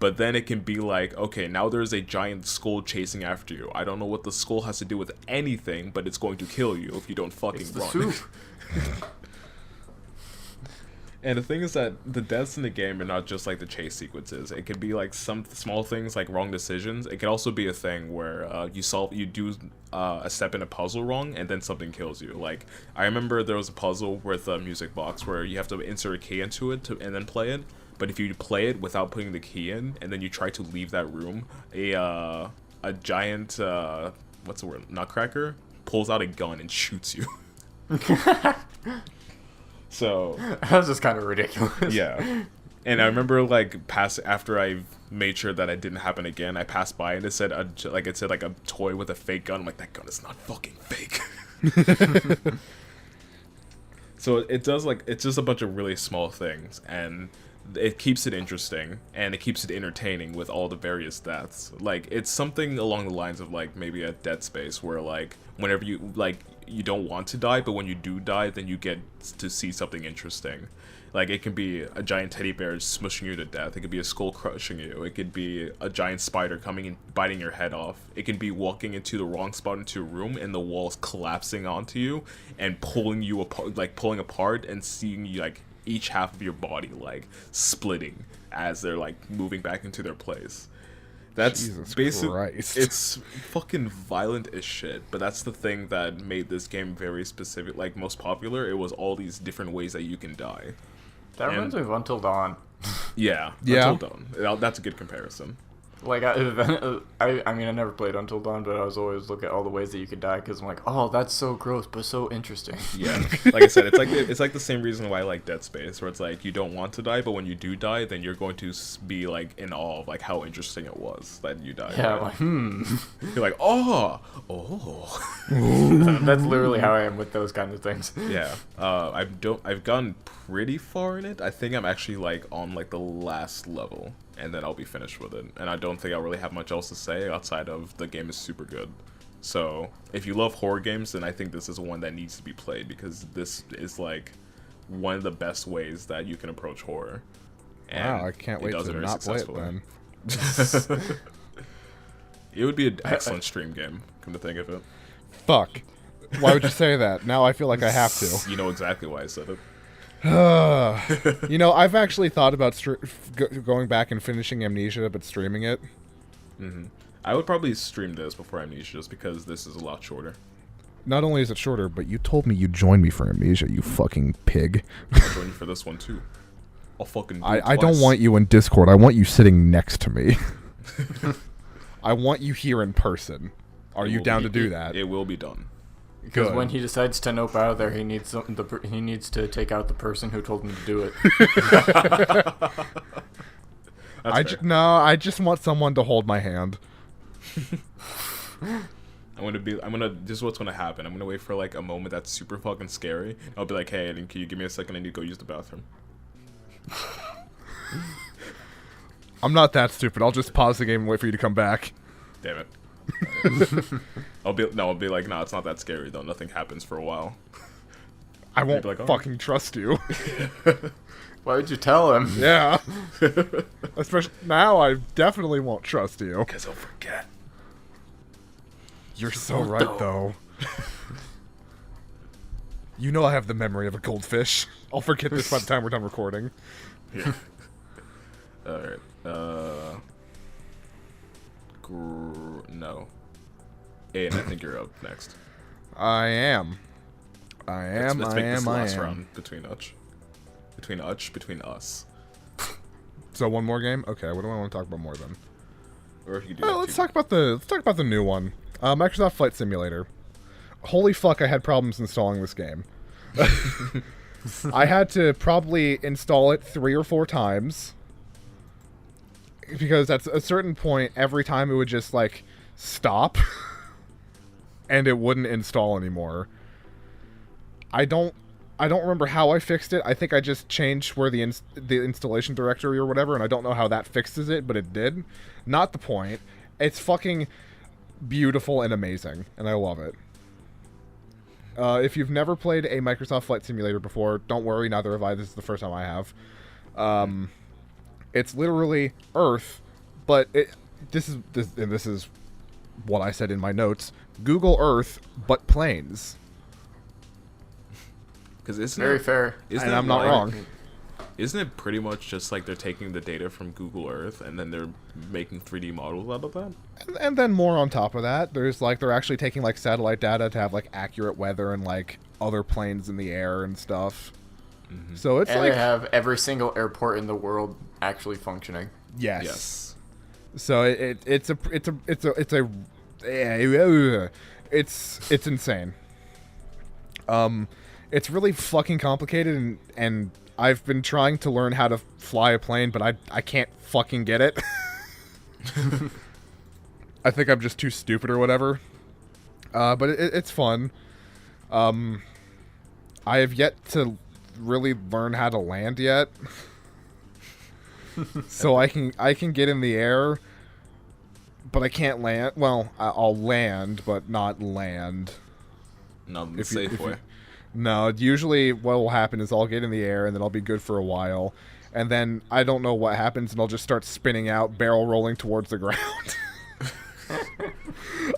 But then it can be like, okay, now there's a giant skull chasing after you. I don't know what the skull has to do with anything, but it's going to kill you if you don't fucking run. Soup. And the thing is that the deaths in the game are not just like the chase sequences. It could be like some small things like wrong decisions. It could also be a thing where you do a step in a puzzle wrong and then something kills you. Like I remember there was a puzzle with a music box where you have to insert a key into it and then play it. But if you play it without putting the key in and then you try to leave that room, a giant what's the word, nutcracker pulls out a gun and shoots you. So that was just kind of ridiculous. Yeah. And I remember like after I made sure that it didn't happen again, I passed by and it said a toy with a fake gun. I'm like, that gun is not fucking fake. So it does it's just a bunch of really small things, and it keeps it interesting and it keeps it entertaining with all the various deaths. Like it's something along the lines of like maybe a Dead Space where like whenever you don't want to die, but when you do die, then you get to see something interesting. Like it can be a giant teddy bear smushing you to death. It could be a skull crushing you. It could be a giant spider coming and biting your head off. It can be walking into the wrong spot into a room and the walls collapsing onto you and pulling you apart, like pulling apart and seeing you like each half of your body like splitting as they're like moving back into their place. That's basically, it's fucking violent as shit, but that's the thing that made this game very specific, like most popular. It was all these different ways that you can die. That reminds me of Until Dawn. Yeah. Until Dawn. That's a good comparison. Like, I mean, I never played Until Dawn, but I was always looking at all the ways that you could die, because I'm like, oh, that's so gross, but so interesting. Yeah, like I said, it's like the same reason why I like Dead Space, where it's like you don't want to die, but when you do die, then you're going to be like in awe of like how interesting it was that you died. Yeah, right? like, You're like, oh. That's literally how I am with those kinds of things. Yeah, I've gone pretty far in it. I think I'm actually like on like the last level, and then I'll be finished with it. And I don't think I'll really have much else to say outside of the game is super good. So if you love horror games, then I think this is one that needs to be played, because this is like one of the best ways that you can approach horror. And wow, I can't wait to not play it then. It would be an excellent stream game, come to think of it. Fuck. Why would you say that? Now I feel like I have to. You know exactly why I said it. You know, I've actually thought about going back and finishing Amnesia, but streaming it. Mm-hmm. I would probably stream this before Amnesia, just because this is a lot shorter. Not only is it shorter, but you told me you'd join me for Amnesia, you fucking pig. I'll join you for this one, too. I'll fucking do it I don't twice. want you in Discord. I want you sitting next to me. I want you here in person. Are you down to do that? It will be done. Because Good. when he decides to nope out of there, he needs he needs to take out the person who told him to do it. I just want someone to hold my hand. This is what's gonna happen. I'm gonna wait for like a moment that's super fucking scary. I'll be like, hey, can you give me a second? I need to go use the bathroom. I'm not that stupid. I'll just pause the game and wait for you to come back. Damn it. I'll be like, nah, it's not that scary though. Nothing happens for a while. I won't like, oh. fucking trust you. Why would you tell him? Yeah. Especially now, I definitely won't trust you. Because I'll forget. You're so right, though. You know I have the memory of a goldfish. I'll forget this by the time we're done recording. Yeah. Alright. No. Aiden, I think you're up next. I am. Let's make this the last round between us. So one more game? Okay, what do I want to talk about more then? Or if you do Let's talk about the new one. Microsoft Flight Simulator. Holy fuck, I had problems installing this game. I had to probably install it 3 or 4 times. Because at a certain point, every time it would just, like, stop. And it wouldn't install anymore. I don't remember how I fixed it. I think I just changed where the installation directory or whatever, and I don't know how that fixes it, but it did. Not the point. It's fucking beautiful and amazing, and I love it. If you've never played a Microsoft Flight Simulator before, don't worry, neither have I. This is the first time I have. It's literally Earth, but this is what I said in my notes. Google Earth, but planes. Because isn't Very fair. And I'm not wrong. Isn't it pretty much just like they're taking the data from Google Earth and then they're making 3D models out of that? And then more on top of that, there's like they're actually taking like satellite data to have like accurate weather and like other planes in the air and stuff. Mm-hmm. So it's and like they have every single airport in the world actually functioning. yes. So it's insane. It's really fucking complicated, and I've been trying to learn how to fly a plane, but I can't fucking get it. I think I'm just too stupid or whatever. But it's fun. I have yet to really learn how to land yet. So I can get in the air, but I can't land. Well, I'll land, but not land. Not the safe way. No, usually what will happen is I'll get in the air and then I'll be good for a while. And then I don't know what happens and I'll just start spinning out, barrel rolling towards the ground.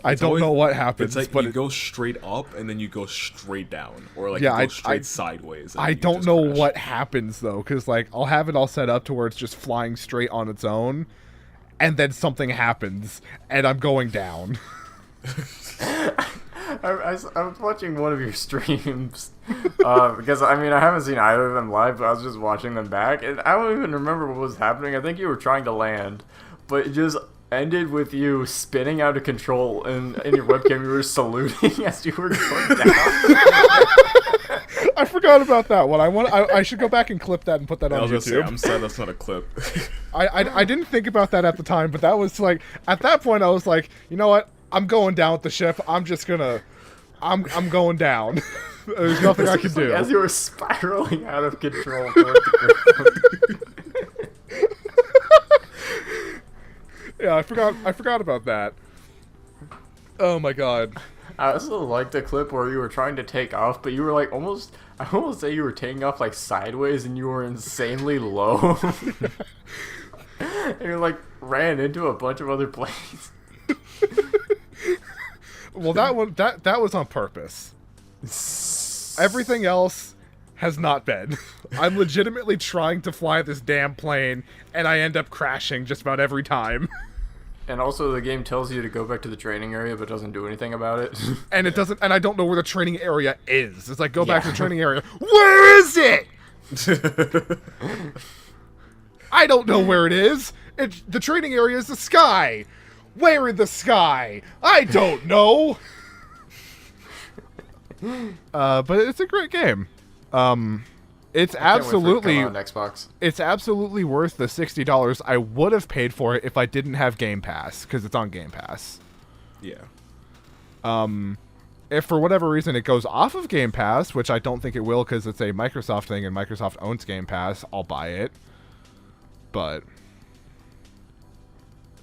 I don't know what happens. It's like but you go straight up and then you go straight down. Or like yeah, you go straight sideways. I don't know what happens though, because like I'll have it all set up to where it's just flying straight on its own. And then something happens and I'm going down. I was watching one of your streams because I mean I haven't seen either of them live, but I was just watching them back, and I don't even remember what was happening. I think you were trying to land, but ended with you spinning out of control, and in your webcam you were saluting as you were going down. I forgot about that one. I should go back and clip that and put that on YouTube. I'm sad that's not a clip. I didn't think about that at the time, but that was like, at that point I was like, you know what? I'm going down with the ship. I'm just gonna, I'm going down. There's nothing I can do. As you were spiraling out of control. Towards the ground. Yeah, I forgot about that. Oh my god. I also liked the clip where you were trying to take off, but you were like almost, I almost say you were taking off like sideways and you were insanely low. And you like ran into a bunch of other planes. Well, that was on purpose. Everything else has not been. I'm legitimately trying to fly this damn plane, and I end up crashing just about every time. And also, the game tells you to go back to the training area, but doesn't do anything about it. And it doesn't. And I don't know where the training area is. It's like, go back to the training area. Where is it? I don't know where it is. The training area is the sky. Where in the sky? I don't know. But it's a great game. It's absolutely on Xbox. It's absolutely worth the $60 I would have paid for it if I didn't have Game Pass, because it's on Game Pass. Yeah. If for whatever reason it goes off of Game Pass, which I don't think it will because it's a Microsoft thing and Microsoft owns Game Pass, I'll buy it. But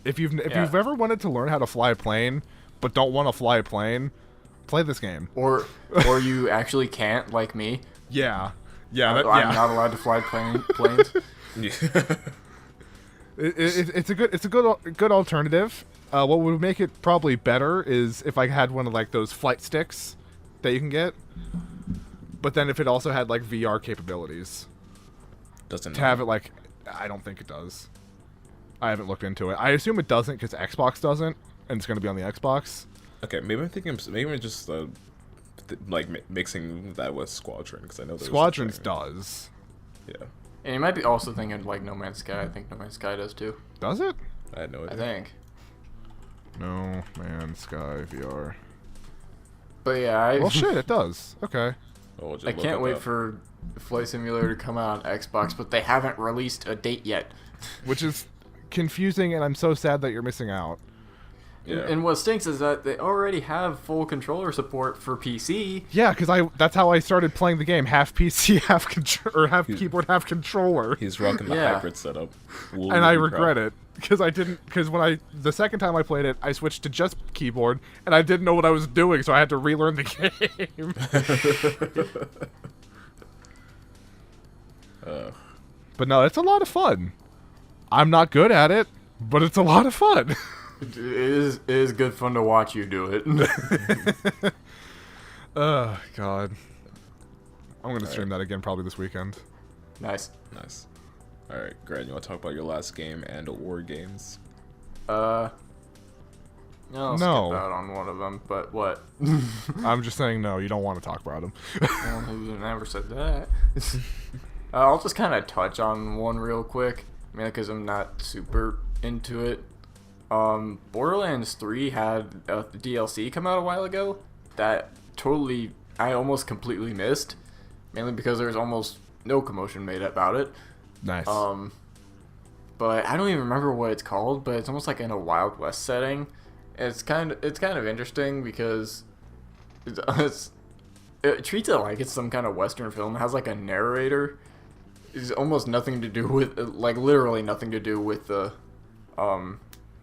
if you've ever wanted to learn how to fly a plane but don't want to fly a plane, play this game. Or you actually can't, like me. Yeah. I'm not allowed to fly planes. It's a good alternative. What would make it probably better is if I had one of like those flight sticks that you can get. But then if it also had like VR capabilities. Doesn't to have it like, I don't think it does. I haven't looked into it. I assume it doesn't because Xbox doesn't, and it's going to be on the Xbox. Okay, maybe I'm just mixing that with Squadron, because I know there's Squadrons does. Yeah. And you might be also thinking like No Man's Sky. I think No Man's Sky does too. Does it? I had no idea. I think. No Man's Sky VR. But yeah, well, shit, it does. Okay. Oh, I can't wait for Flight Simulator to come out on Xbox, but they haven't released a date yet. Which is confusing, and I'm so sad that you're missing out. Yeah. And what stinks is that they already have full controller support for PC. Yeah, because that's how I started playing the game: half PC, half keyboard, half controller. He's rocking the hybrid setup, and I regret it because I didn't. Because the second time I played it, I switched to just keyboard, and I didn't know what I was doing, so I had to relearn the game. But no, it's a lot of fun. I'm not good at it, but it's a lot of fun. It is good fun to watch you do it. Oh, God. I'm going to stream that again probably this weekend. Nice. Alright, Grant, you want to talk about your last game and/or games? I'll No. skip out on one of them, but what? I'm just saying no, you don't want to talk about them. Well, who never said that? I'll just kind of touch on one real quick, because I'm not super into it. Borderlands 3 had a DLC come out a while ago that I almost completely missed, mainly because there's almost no commotion made about it. Nice. But I don't even remember what it's called, but it's almost like in a Wild West setting. It's kind of interesting because it treats it like it's some kind of Western film. It has like a narrator. It's almost nothing to do with, like literally nothing to do with the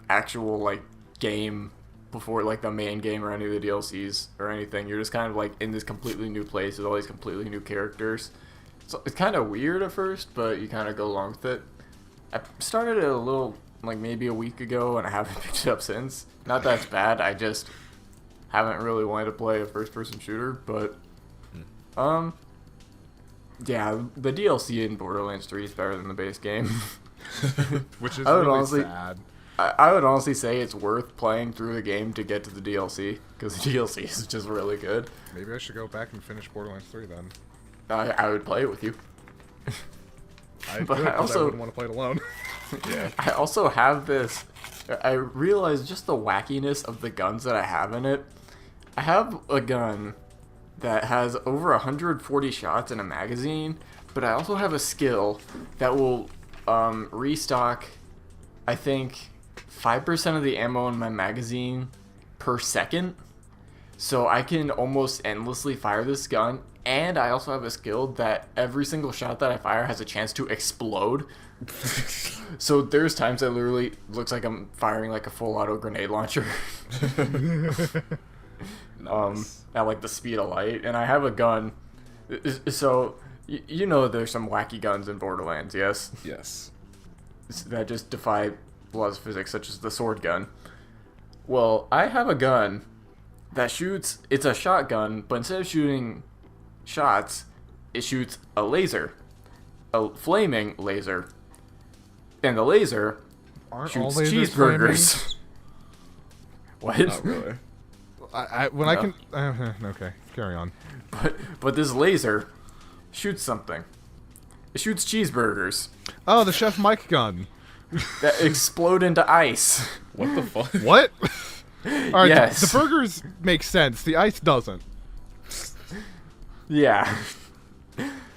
actual like game before like the main game or any of the DLCs or anything. You're just kind of like in this completely new place with all these completely new characters. So it's kind of weird at first, but you kind of go along with it. I started it a little, like maybe a week ago, and I haven't picked it up since. Not that it's bad, I just haven't really wanted to play a first-person shooter, but yeah, the DLC in Borderlands 3 is better than the base game. Which is really sad. I would honestly say it's worth playing through the game to get to the DLC, because the DLC is just really good. Maybe I should go back and finish Borderlands 3 then. I would play it with you. I wouldn't want to play it alone. Yeah. I also have this I realized just the wackiness of the guns that I have in it. I have a gun that has over 140 shots in a magazine, but I also have a skill that will restock, I think, 5% of the ammo in my magazine per second. So I can almost endlessly fire this gun, and I also have a skill that every single shot that I fire has a chance to explode. So there's times that literally looks like I'm firing like a full auto grenade launcher. Nice. At like the speed of light, and I have a gun. So you know there's some wacky guns in Borderlands, yes? Yes. That just defy laws of physics, such as the sword gun. Well, I have a gun that shoots. It's a shotgun, but instead of shooting shots, it shoots a laser, a flaming laser, and the laser Aren't all shoots lasers cheeseburgers. What? Not really. When I No. can. Okay, carry on. But this laser shoots something. It shoots cheeseburgers Oh, the Chef Mike gun. that explode into ice. What the fuck? What? Alright, Yes. the burgers make sense. The ice doesn't. Yeah.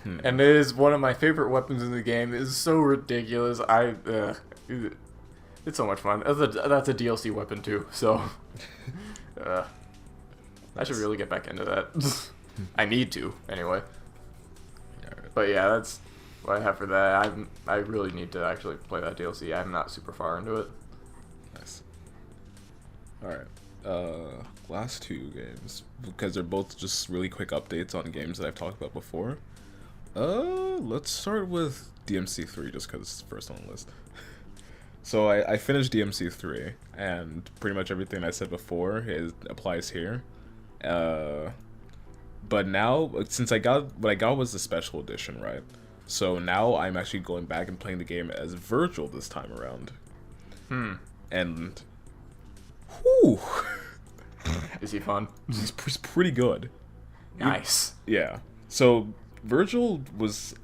And it is one of my favorite weapons in the game. It is so ridiculous. It's so much fun. That's a DLC weapon too. So I should really get back into that. I need to anyway. But yeah, that's what I have for that. I really need to actually play that DLC. I'm not super far into it. Nice. Alright. Last two games, because they're both just really quick updates on games that I've talked about before. Let's start with DMC3 just because it's first on the list. So I finished DMC3, and pretty much everything I said before applies here. But now, since what I got was the special edition, right? So now I'm actually going back and playing the game as Virgil this time around. And whew, Is he fun? he's pretty good. Nice. Yeah. So Virgil was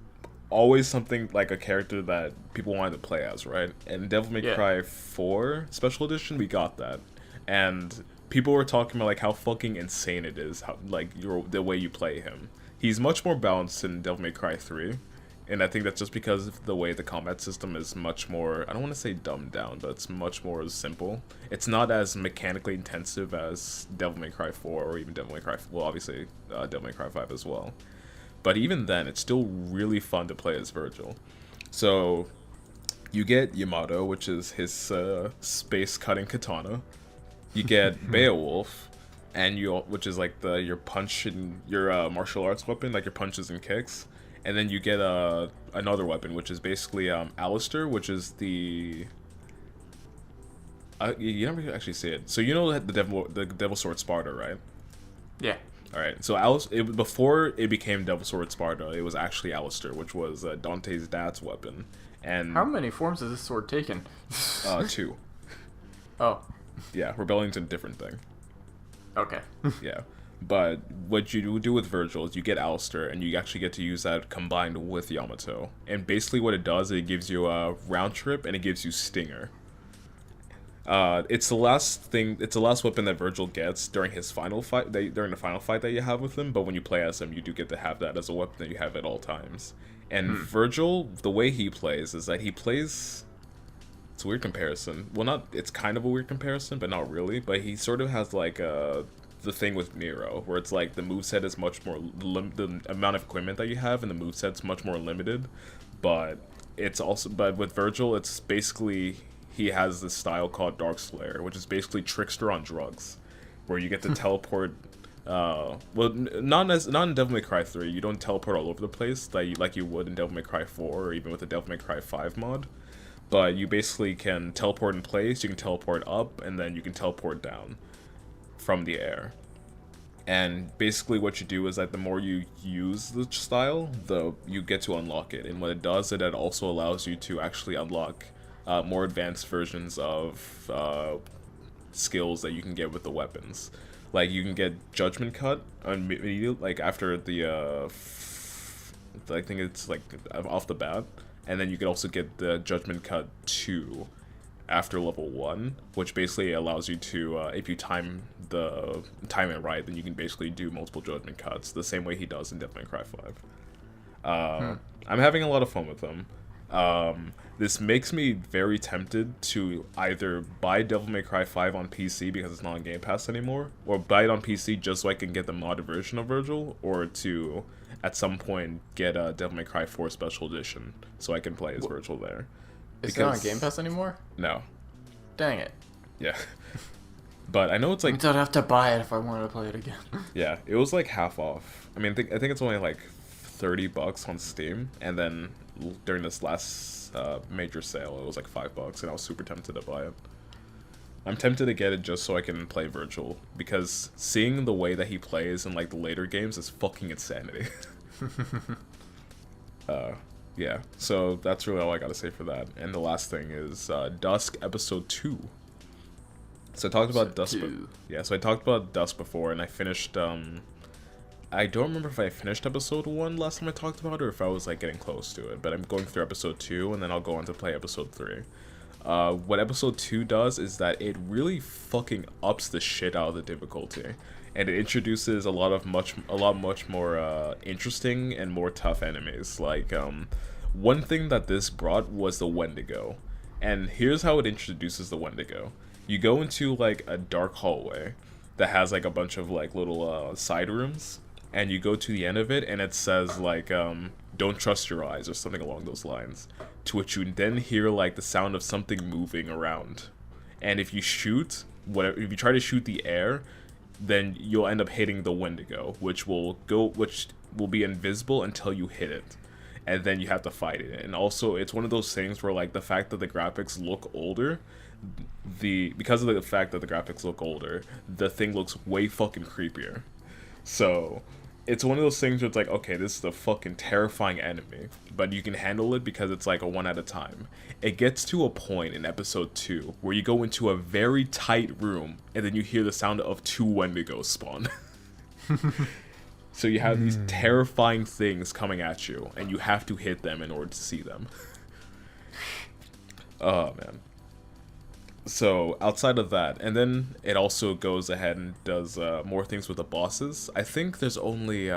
always something like a character that people wanted to play as, right? And Devil May Yeah. Cry 4 Special Edition, we got that. And people were talking about like how fucking insane it is, how like the way you play him. He's much more balanced in Devil May Cry 3. And I think that's just because of the way the combat system is much more, I don't want to say dumbed down, but it's much more simple. It's not as mechanically intensive as Devil May Cry 4 or even Devil May Cry, well, obviously Devil May Cry 5 as well. But even then, it's still really fun to play as Virgil. So you get Yamato, which is his space-cutting katana. You get Beowulf, which is like your punch and your martial arts weapon, like your punches and kicks. And then you get another weapon, which is basically Alistair, which is the... you never actually see it. So you know the Devil Sword Sparta, right? Yeah. Alright, so before it became Devil Sword Sparta, it was actually Alistair, which was Dante's dad's weapon. And How many forms has this sword taken? 2. Oh. Yeah, Rebellion's a different thing. Okay. Yeah. But what you do with Virgil is you get Alistair, and you actually get to use that combined with Yamato. And basically what it does, it gives you a round trip, and it gives you Stinger. It's the last weapon that Virgil gets during his final fight, during the final fight that you have with him, but when you play as him, you do get to have that as a weapon that you have at all times. And Virgil, the way he plays is that he plays... It's a weird comparison. Well, it's kind of a weird comparison, but not really. But he sort of has like the thing with Nero, where it's like the moveset is much more... the amount of equipment that you have and the moveset's much more limited. But with Virgil, it's basically... He has this style called Dark Slayer, which is basically Trickster on drugs, where you get to teleport. Well, not in Devil May Cry 3. You don't teleport all over the place like you would in Devil May Cry 4 or even with the Devil May Cry 5 mod. But you basically can teleport in place. You can teleport up, and then you can teleport down from the air. And basically, what you do is that the more you use the style, you get to unlock it. And what it does, it also allows you to actually unlock more advanced versions of skills that you can get with the weapons. Like you can get Judgment Cut immediately, like after the I think it's like off the bat, and then you can also get the Judgment Cut 2 after level 1, which basically allows you to, if you time it right, then you can basically do multiple judgment cuts, the same way he does in Devil May Cry 5. I'm having a lot of fun with them. This makes me very tempted to either buy Devil May Cry 5 on PC because it's not on Game Pass anymore, or buy it on PC just so I can get the modded version of Virgil, or to, at some point, get a Devil May Cry 4 Special Edition so I can play as Virgil there. Is it on Game Pass anymore? No. Dang it. Yeah. But I know it's like... I'd have to buy it if I wanted to play it again. Yeah, it was like half off. I mean, I think it's only like $30 on Steam, and then during this last major sale, it was like $5, and I was super tempted to buy it. I'm tempted to get it just so I can play Virgil, because seeing the way that he plays in like the later games is fucking insanity. Yeah, so that's really all I gotta say for that. And the last thing is DUSK Episode 2. So I talked about DUSK. So I talked about DUSK before, and I finished. I don't remember if I finished Episode 1 last time I talked about it, or if I was like getting close to it. But I'm going through Episode 2, and then I'll go on to play Episode 3. What Episode 2 does is that it really fucking ups the shit out of the difficulty, and it introduces a lot much more interesting and more tough enemies. Like one thing that this brought was the Wendigo, and here's how it introduces the Wendigo. You go into like a dark hallway that has like a bunch of like little side rooms, and you go to the end of it, and it says like don't trust your eyes or something along those lines, to which you then hear like the sound of something moving around, and if you try to shoot the air, then you'll end up hitting the Wendigo, which will be invisible until you hit it, and then you have to fight it. And also, it's one of those things where like the fact that the graphics look older, because of the fact that the graphics look older, the thing looks way fucking creepier. So it's one of those things where it's like, okay, this is a fucking terrifying enemy, but you can handle it because it's like a one at a time. It gets to a point in Episode 2 where you go into a very tight room, and then you hear the sound of 2 Wendigos spawn. So you have these terrifying things coming at you, and you have to hit them in order to see them. Oh, man. So outside of that, and then it also goes ahead and does more things with the bosses. I think there's only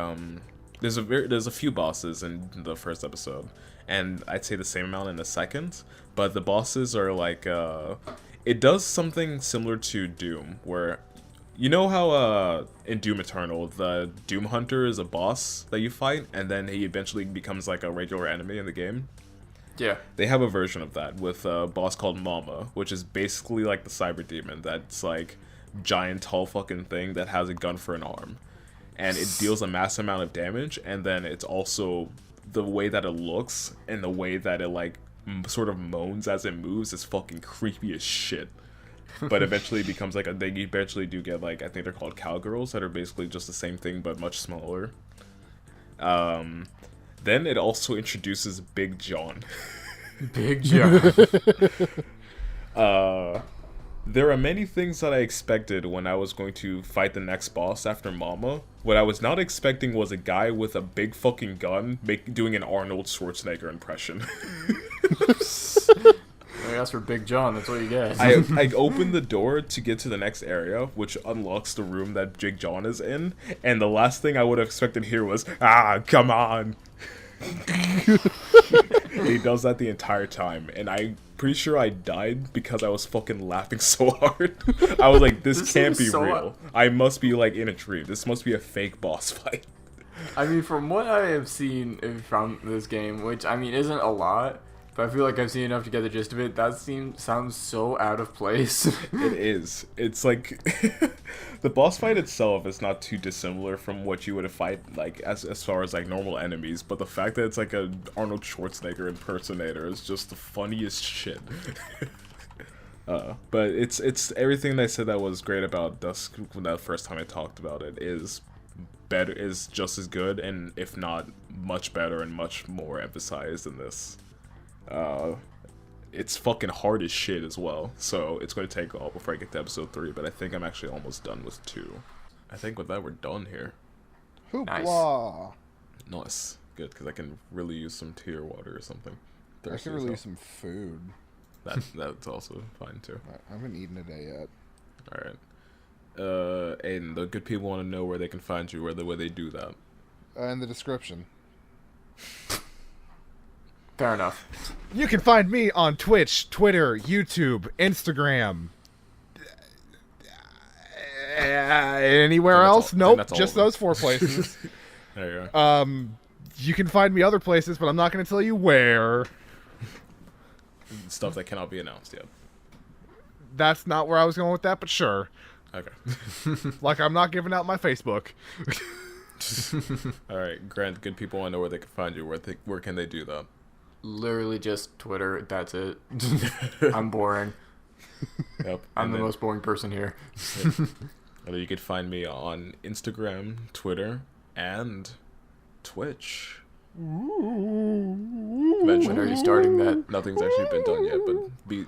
there's a few bosses in the first episode, and I'd say the same amount in the second. But the bosses are like it does something similar to Doom, where you know how in Doom Eternal the Doom Hunter is a boss that you fight, and then he eventually becomes like a regular enemy in the game. Yeah. They have a version of that with a boss called Mama, which is basically like the cyber demon that's like giant tall fucking thing that has a gun for an arm. And it deals a massive amount of damage, and then it's also the way that it looks and the way that it like sort of moans as it moves is fucking creepy as shit. But eventually it becomes like they eventually do get like, I think they're called cowgirls, that are basically just the same thing but much smaller. Then it also introduces Big John. Big John. There are many things that I expected when I was going to fight the next boss after Mama. What I was not expecting was a guy with a big fucking gun doing an Arnold Schwarzenegger impression. That's for Big John, that's what you get. I opened the door to get to the next area, which unlocks the room that Big John is in, and the last thing I would have expected here was, come on. He does that the entire time, and I'm pretty sure I died because I was fucking laughing so hard. I was like, this can't be so real. I must be like in a dream. This must be a fake boss fight. I mean, from what I have seen from this game, which I mean isn't a lot, but I feel like I've seen enough to get the gist of it, that sounds so out of place. It is. It's like the boss fight itself is not too dissimilar from what you would fight like as far as like normal enemies, but the fact that it's like a Arnold Schwarzenegger impersonator is just the funniest shit. But it's everything that I said that was great about Dusk when that first time I talked about it is just as good, and if not much better and much more emphasized than this. It's fucking hard as shit as well, so it's going to take a while before I get to episode 3, but I think I'm actually almost done with 2. I think with that we're done here. Hoopla! Nice. Good, because I can really use some tear water or something. I can really use some food. That's also fine too. I haven't eaten today yet. All right. Aiden, the good people want to know where they can find you, where they do that. In the description. Fair enough. You can find me on Twitch, Twitter, YouTube, Instagram. Anywhere else? Nope, just those 4 places. There you go. You can find me other places, but I'm not going to tell you where. Stuff that cannot be announced yet. That's not where I was going with that, but sure. Okay. Like, I'm not giving out my Facebook. All right, Grant. Good people want to know where they can find you. Where can they do that? Literally just Twitter. That's it. I'm boring. Yep. I'm the most boring person here. You could find me on Instagram, Twitter, and Twitch. When are you starting that? Nothing's actually been done yet, but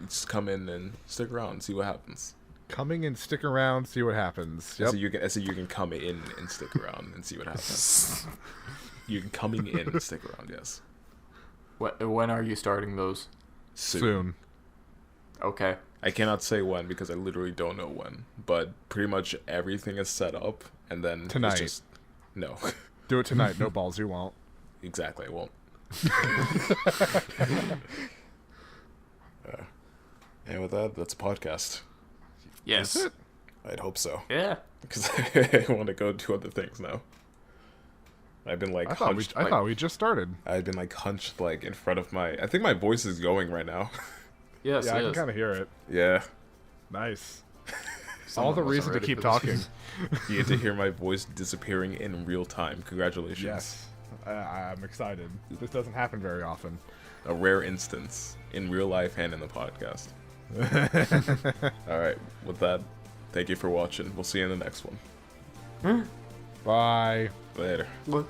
just come in and stick around and see what happens. Coming and stick around, see what happens. Yep. So you can come in and stick around and see what happens. You can coming in and stick around, yes. When are you starting those? Soon. Okay. I cannot say when because I literally don't know when, but pretty much everything is set up, and then tonight. It's just no. Do it tonight. No balls, you won't. Exactly, I won't. And with that, that's a podcast. Yes. Is it? I'd hope so. Yeah. Because I want to go do other things now. I've been like I hunched. thought we just started. I've been like hunched like in front of my. I think my voice is going right now. Yes. Yeah, I can kind of hear it. Yeah. Nice. Someone All the wasn't reason to ready keep for this. talking. You get to hear my voice disappearing in real time. Congratulations. Yes. I'm excited. This doesn't happen very often. A rare instance in real life and in the podcast. All right. With that, thank you for watching. We'll see you in the next one. Bye. Later. What?